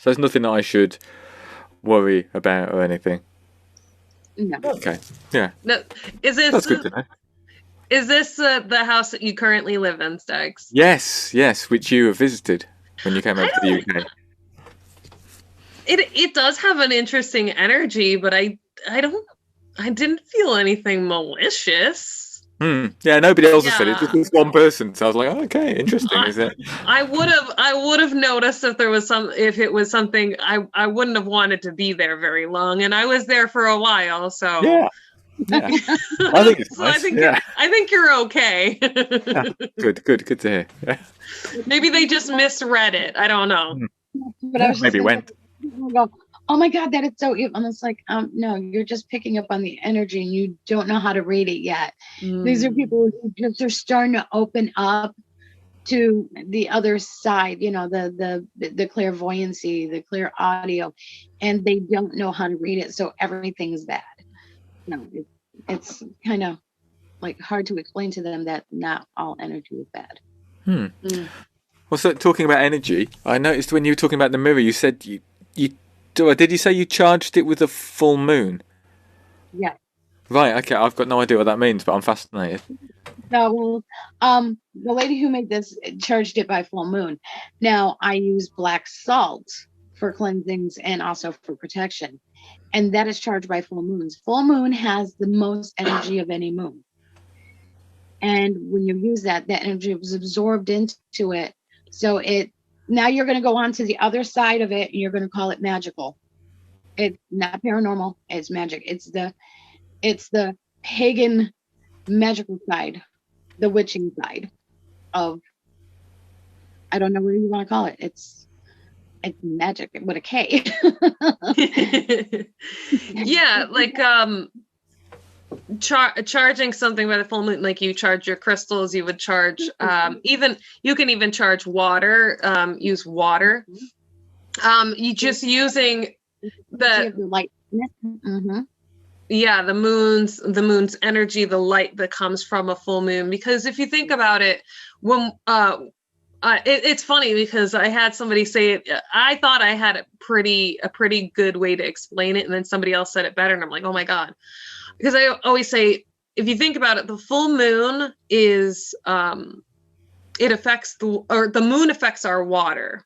there's nothing that I should worry about or anything. No. Okay. Yeah. No. That's good to know. Is this the house that you currently live in, Stags? Yes, which you have visited when you came over to the UK. It does have an interesting energy, but I didn't feel anything malicious. Yeah, nobody else has said it. Just this one person. So I was like, oh, okay, interesting. Is it? I would have noticed if it was something. I wouldn't have wanted to be there very long, and I was there for a while. So yeah. I think it's nice. I think you're okay. Good to hear. Yeah. Maybe they just misread it. I don't know. But maybe went. Oh my God, that is so evil. And it's like, no, you're just picking up on the energy and you don't know how to read it yet. These are people who just are starting to open up to the other side, the clairvoyancy, the clear audio, and they don't know how to read it. So everything is bad. No, it's kind of like hard to explain to them that not all energy is bad. Well, so talking about energy, I noticed when you were talking about the mirror, you said did you say you charged it with a full moon? Yeah. Right, okay, I've got no idea what that means, but I'm fascinated. So, the lady who made this charged it by full moon. Now, I use black salt for cleansings and also for protection, and that is charged by full moons. Full moon has the most energy of any moon. And when you use that energy was absorbed into it. So now you're going to go on to the other side of it, and you're going to call it magical. It's not paranormal. It's magic. It's the pagan magical side, the witching side of, I don't know what you want to call it. It's magic with a K. Yeah, like charging something by the full moon, like you charge your crystals, you would charge you can even charge water, use water. You just using the light. Yeah, the moon's energy, the light that comes from a full moon. Because if you think about it, when it's funny because I had somebody say it. I thought I had a pretty good way to explain it, and then somebody else said it better, and I'm like, oh my god. Because I always say, if you think about it, the full moon is it affects the moon affects our water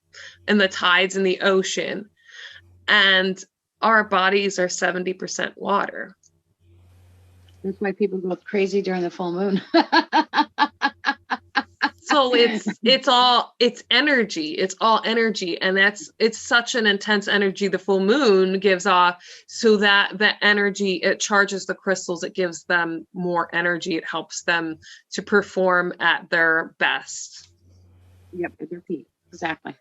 and the tides in the ocean, and our bodies are 70% water. That's why people go crazy during the full moon. So it's all energy, and it's such an intense energy the full moon gives off, so that the energy, it charges the crystals, it gives them more energy, it helps them to perform at their best. Yep, at their peak. Exactly.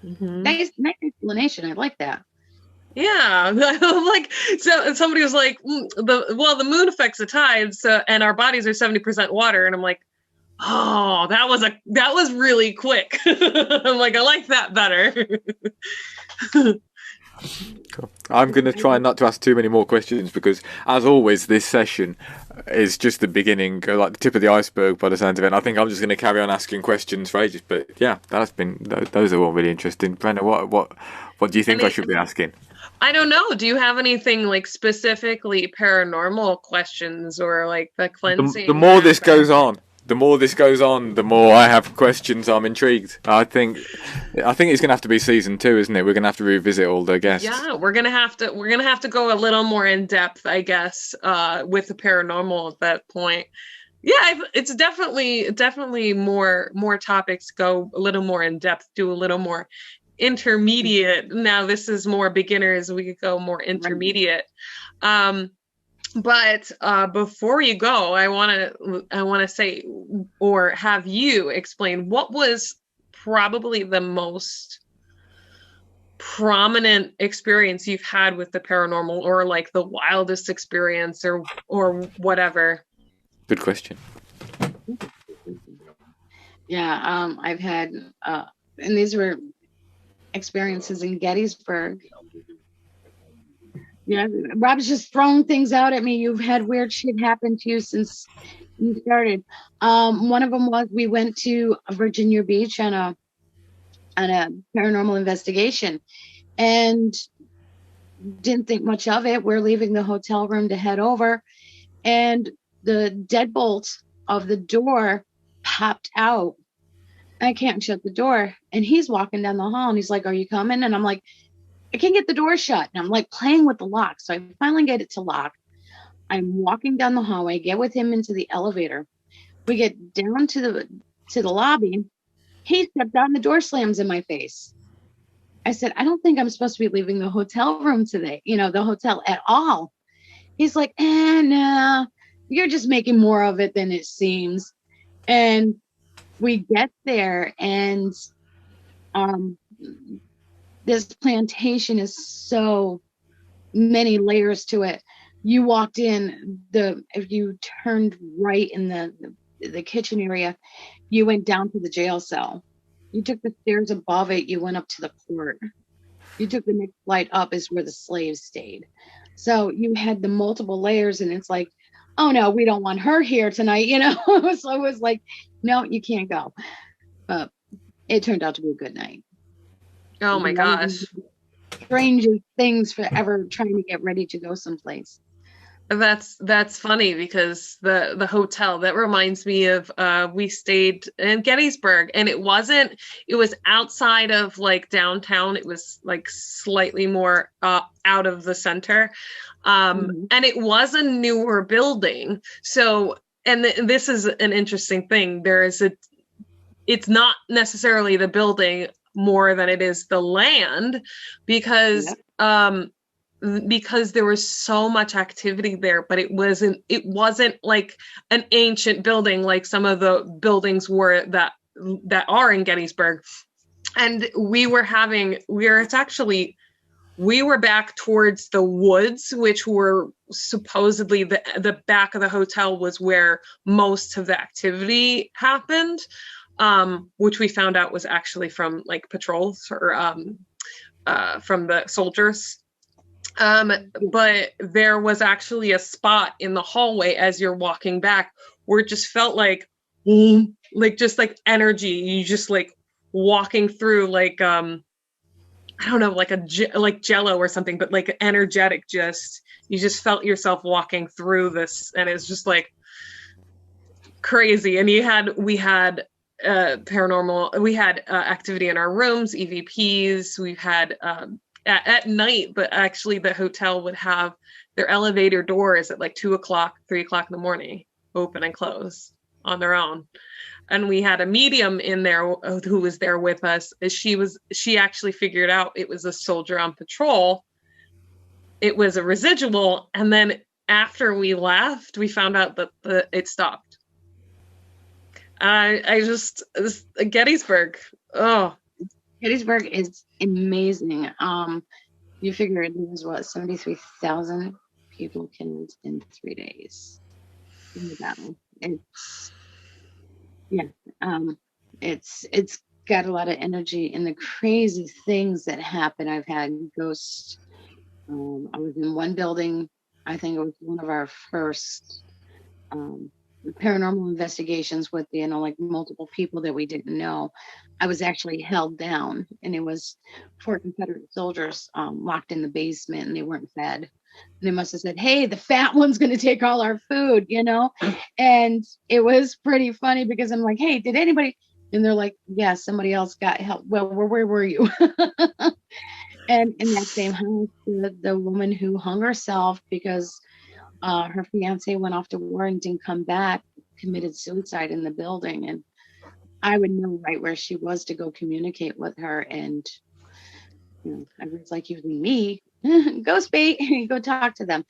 Mm-hmm. Nice explanation. I like that. Yeah, like, so somebody was like, the moon affects the tides, and our bodies are 70% water, and I'm like, oh, that was really quick. I'm like, I like that better. Cool. I'm going to try not to ask too many more questions because, as always, this session is just the beginning, like the tip of the iceberg by the sound of it. And I think I'm just going to carry on asking questions for ages. But yeah, those are all really interesting. Brenna, what do you think I should be asking? I don't know. Do you have anything like specifically paranormal questions or like the cleansing? The more this goes on, the more I have questions. I'm intrigued. I think it's going to have to be season 2, isn't it? We're going to have to revisit all the guests. Yeah, we're gonna have to go a little more in depth, I guess, with the paranormal at that point. Yeah, it's definitely more topics, go a little more in depth, do a little more intermediate. Now this is more beginners, we could go more intermediate. But before you go, I want to say, or have you explain, what was probably the most prominent experience you've had with the paranormal, or like the wildest experience, or whatever? Good question. Yeah, I've had, and these were experiences in Gettysburg. Yeah, Rob's just throwing things out at me. You've had weird shit happen to you since you started. One of them was we went to Virginia Beach on a paranormal investigation, and didn't think much of it. We're leaving the hotel room to head over, and the deadbolt of the door popped out. I can't shut the door, and he's walking down the hall, and he's like, "Are you coming?" And I'm like, I can't get the door shut. And I'm like playing with the lock. So I finally get it to lock. I'm walking down the hallway, get with him into the elevator. We get down to the lobby. He stepped out and the door slams in my face. I said, I don't think I'm supposed to be leaving the hotel room today, the hotel at all. He's like, no, you're just making more of it than it seems. And we get there, and this plantation is so many layers to it. You walked in, if you turned right in the kitchen area, you went down to the jail cell. You took the stairs above it, you went up to the court. You took the next flight up is where the slaves stayed. So you had the multiple layers, and it's like, oh no, we don't want her here tonight, So I was like, no, you can't go. But it turned out to be a good night. Oh my gosh. Strangest things for ever trying to get ready to go someplace. That's funny because the hotel, that reminds me of we stayed in Gettysburg, and it was outside of like downtown. It was like slightly more out of the center. And it was a newer building. So, and this is an interesting thing. It's not necessarily the building more than it is the land, because there was so much activity there, but it wasn't like an ancient building like some of the buildings were that are in Gettysburg. And we were back towards the woods, which were supposedly the back of the hotel was where most of the activity happened, which we found out was actually from like patrols or from the soldiers. But there was actually a spot in the hallway as you're walking back where it just felt like, just like energy. You just like walking through like, I don't know, like like Jello or something, but like energetic. Just you just felt yourself walking through this, and it's just like crazy. And we had paranormal. We had activity in our rooms, EVPs. We've had at night, but actually the hotel would have their elevator doors at like 2:00, 3:00 in the morning, open and close on their own. And we had a medium in there who was there with us. She actually figured out it was a soldier on patrol. It was a residual. And then after we left, we found out that it stopped. Gettysburg. Oh, Gettysburg is amazing. You figure there's 73,000 people killed in 3 days in the battle. It's got a lot of energy and the crazy things that happen. I've had ghosts. I was in one building. I think it was one of our first paranormal investigations with like multiple people that we didn't know. I was actually held down, and it was 4 Confederate soldiers locked in the basement, and they weren't fed. And they must have said, "Hey, the fat one's going to take all our food," And it was pretty funny because I'm like, "Hey, did anybody?" And they're like, "Yeah, somebody else got help." Well, where were you? And in that same house, the woman who hung herself because her fiance went off to war and didn't come back, committed suicide in the building. And I would know right where she was to go communicate with her. And, I was like, using me, go spate, go talk to them.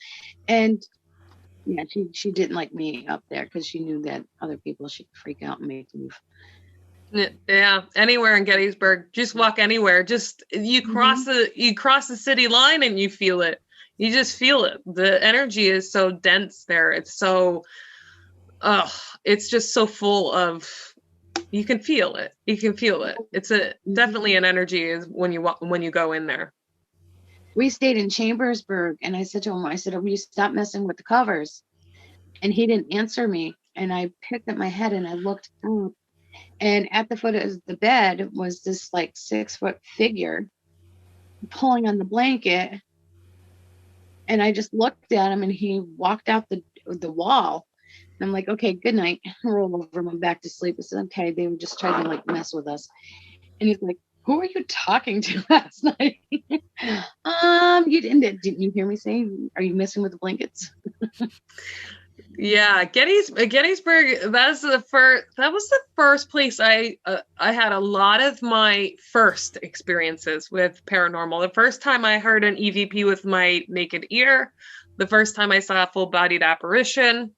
And yeah, she didn't like me up there because she knew that other people she'd freak out and make move. Yeah, anywhere in Gettysburg, just walk anywhere. Just you cross the city line and you feel it. You just feel it. The energy is so dense there. It's so, it's just so full of. You can feel it. You can feel it. It's definitely an energy is when you go in there. We stayed in Chambersburg, and I said to him, "Will you stop messing with the covers?" And he didn't answer me. And I picked up my head and I looked up. And at the foot of the bed was this like 6-foot figure pulling on the blanket. And I just looked at him and he walked out the wall. And I'm like, "Okay, good night." Roll over, went back to sleep. I said, "Okay, they were just trying to like mess with us." And he's like, "Who are you talking to last night?" You didn't you hear me say, "Are you messing with the blankets?" Yeah, Gettysburg. That was the first place I had a lot of my first experiences with paranormal. The first time I heard an EVP with my naked ear, the first time I saw a full-bodied apparition.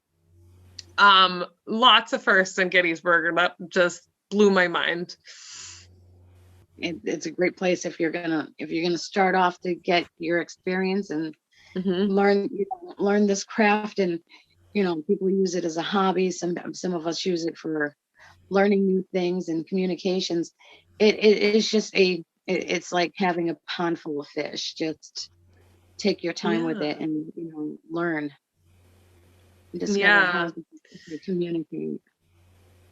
Lots of firsts in Gettysburg, and that just blew my mind. It's a great place if you're gonna start off to get your experience and learn this craft. And people use it as a hobby. Some of us use it for learning new things and communications. It's just it's like having a pond full of fish. Just take your time with it and learn. Discover how to communicate.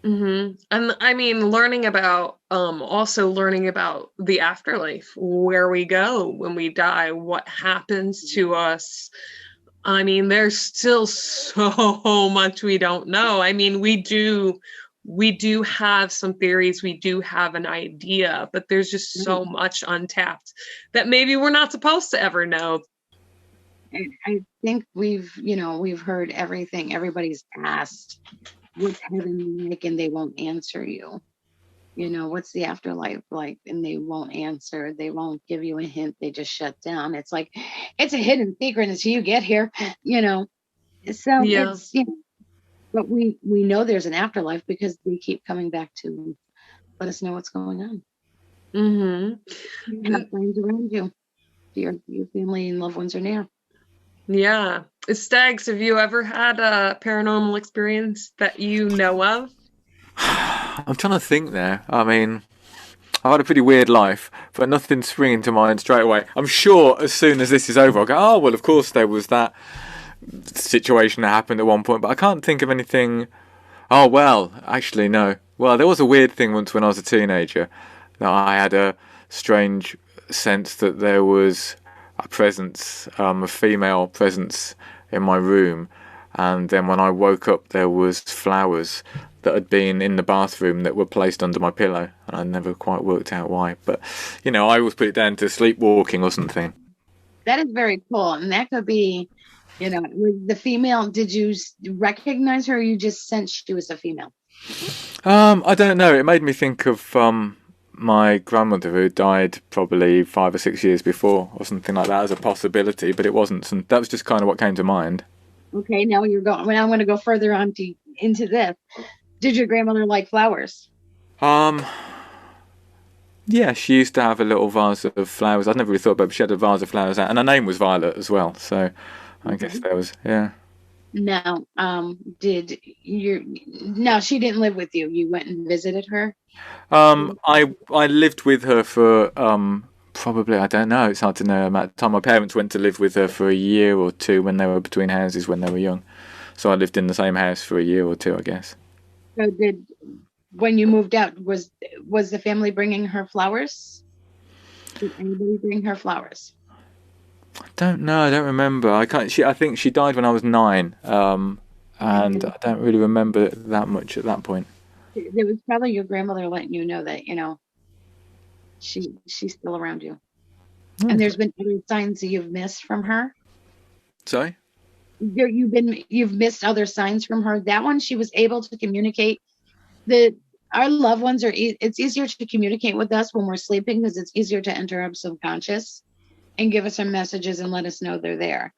And I mean, learning about the afterlife, where we go when we die, what happens to us. I mean, there's still so much we don't know. I mean, we do have some theories, we do have an idea, but there's just so much untapped that maybe we're not supposed to ever know. I think we've heard everything. Everybody's asked, "What's heaven like?" And they won't answer you. What's the afterlife like? And they won't answer. They won't give you a hint. They just shut down. It's like, it's a hidden secret until you get here, So it's, but we know there's an afterlife because they keep coming back to let us know what's going on. You have friends around you. Your family and loved ones are near. Yeah. Stags, have you ever had a paranormal experience that you know of? I'm trying to think there. I mean, I've had a pretty weird life, but nothing's springing to mind straight away. I'm sure as soon as this is over, I'll go, oh, well, of course there was that situation that happened at one point, but I can't think of anything. Oh, well, actually, no. Well, there was a weird thing once when I was a teenager that I had a strange sense that there was a presence, a female presence in my room, and then when I woke up there was flowers that had been in the bathroom that were placed under my pillow, and I never quite worked out why, but I always put it down to sleepwalking or something. That is very cool, and that could be, with the female. Did you recognize her, or you just sensed she was a female? I don't know. It made me think of my grandmother, who died probably 5 or 6 years before, or something like that, as a possibility, but it wasn't. And that was just kind of what came to mind. Okay, now you're going. Well, I'm going to go further on into this. Did your grandmother like flowers? Yeah, she used to have a little vase of flowers. I'd never really thought about it, but she had a vase of flowers out, and her name was Violet as well. So I guess there was, yeah. Now, No, she didn't live with you. You went and visited her. I lived with her for probably, I don't know. It's hard to know amount of time. My parents went to live with her for a year or two when they were between houses when they were young. So I lived in the same house for a year or two, I guess. So when you moved out, was the family bringing her flowers? Did anybody bring her flowers? I don't know. I don't remember. I think she died when I was 9, and I don't really remember that much at that point. It was probably your grandmother letting you know that she's still around you. Okay. And there's been other signs that you've missed from her. Sorry? You've missed other signs from her. That one, she was able to communicate. Our loved ones it's easier to communicate with us when we're sleeping because it's easier to enter our subconscious and give us some messages and let us know they're there.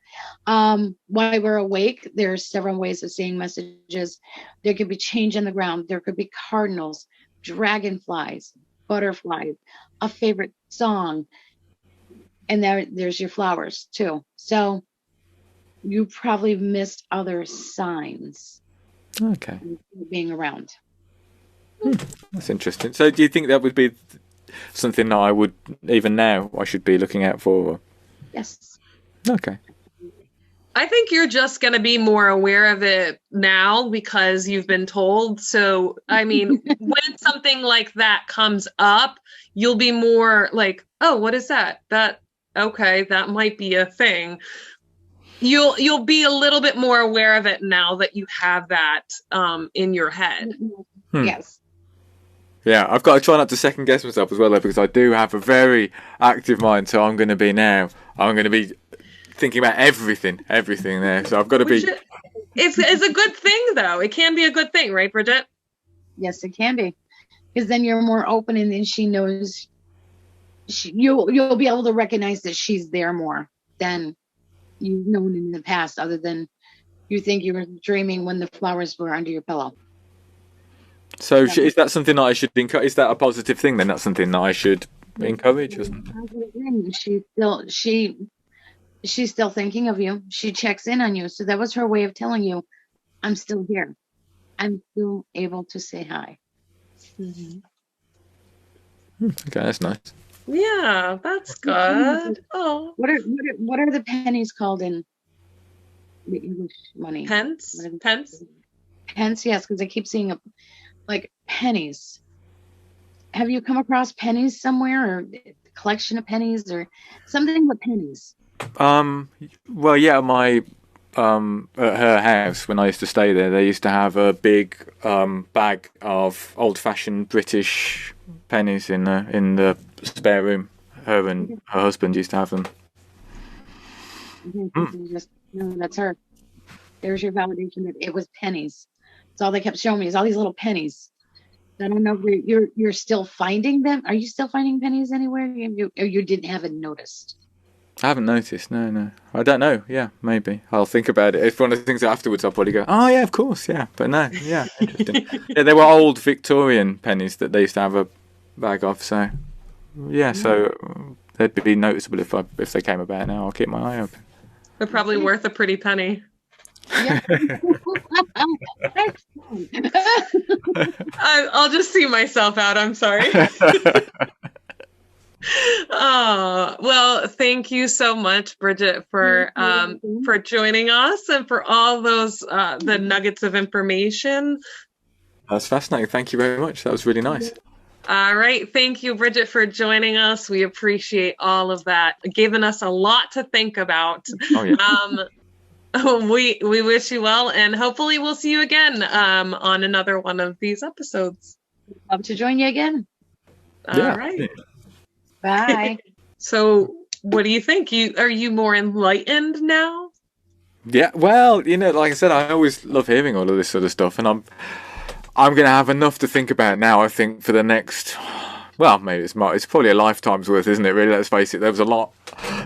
While we're awake, there's several ways of seeing messages. There could be change in the ground. There could be cardinals, dragonflies, butterflies, a favorite song, and there's your flowers too. So you probably missed other signs. Okay. Being around. That's interesting. So do you think that would be something that I would, even now, I should be looking out for? Yes. Okay. I think you're just going to be more aware of it now because you've been told. So, I mean, when something like that comes up, you'll be more like, oh, what is that? Okay, that might be a thing. You'll be a little bit more aware of it now that you have that in your head. Yes. Yeah, I've got to try not to second guess myself as well, though, because I do have a very active mind. So I'm going to be thinking about everything there. So I've got to be. It's a good thing, though. It can be a good thing, right, Bridget? Yes, it can be, because then you're more open, and then she knows. You'll be able to recognize that she's there more than you've known in the past, other than you think you were dreaming when the flowers were under your pillow. So is that something that I should encourage? Is that a positive thing then? That's something that I should encourage or something? She's still thinking of you. She checks in on you. So that was her way of telling you, I'm still here. I'm still able to say hi. Mm-hmm. Okay, that's nice. Yeah, that's good. Oh, what are the pennies called in the English money? Pence. Pence. Pence, yes, because I keep seeing like pennies. Have you come across pennies somewhere, or a collection of pennies, or something with pennies? Well, yeah, at her house when I used to stay there, they used to have a big bag of old-fashioned British pennies in the spare room. Her and her husband used to have them. No, that's her. There's your validation that it was pennies. That's all they kept showing me, is all these little pennies. I don't know if you're still finding them. Are you still finding pennies anywhere? Or you haven't noticed? I haven't noticed. No. I don't know. Yeah, maybe. I'll think about it. It's one of the things that afterwards I'll probably go, oh, yeah, of course, yeah. But no, yeah, interesting. Yeah, they were old Victorian pennies that they used to have a bag of. So, yeah, so they'd be noticeable if they came about now. I'll keep my eye open. They're probably worth a pretty penny. Yeah. I'll just see myself out. I'm sorry. thank you so much, Bridget, for joining us and for all those the nuggets of information. That's fascinating. Thank you very much. That was really nice. All right. Thank you, Bridget, for joining us. We appreciate all of that. Giving us a lot to think about. Oh, yeah. We wish you well, and hopefully we'll see you again on another one of these episodes. Love to join you again. Yeah. All right. Bye. So what do you think? Are you more enlightened now? Yeah, well, like I said, I always love hearing all of this sort of stuff, and I'm going to have enough to think about now, I think, for the next, well, maybe it's probably a lifetime's worth, isn't it, really? Let's face it, there was a lot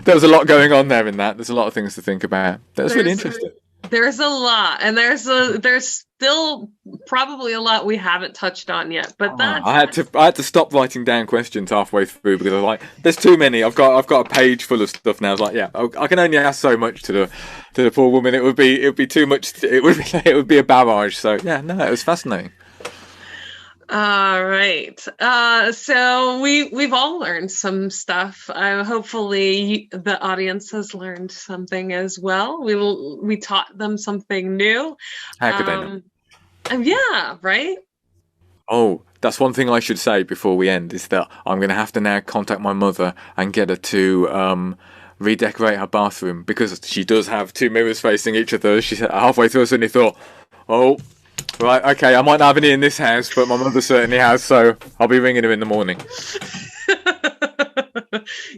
going on there in that. There's a lot of things to think about. That's really interesting. There's a lot, and there's still probably a lot we haven't touched on yet. But I had to stop writing down questions halfway through because I was like, "There's too many. I've got a page full of stuff now." I was like, "Yeah, I can only ask so much to the poor woman. It would be too much. It would be a barrage." So yeah, no, it was fascinating. All right. So we've all learned some stuff. Hopefully the audience has learned something as well. We taught them something new. How could they know? Yeah, right? Oh, that's one thing I should say before we end, is that I'm going to have to now contact my mother and get her to redecorate her bathroom, because she does have two mirrors facing each other. She said halfway through, I suddenly thought, oh, right, okay, I might not have any in this house, but my mother certainly has, so I'll be ringing her in the morning.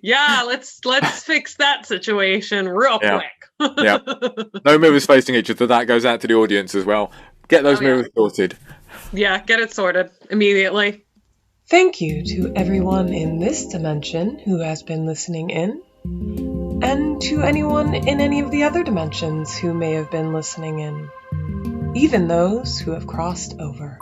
Yeah, let's fix that situation real quick. Yeah. No mirrors facing each other. That goes out to the audience as well. Get those mirrors sorted. Yeah, get it sorted immediately. Thank you to everyone in this dimension who has been listening in, and to anyone in any of the other dimensions who may have been listening in, even those who have crossed over.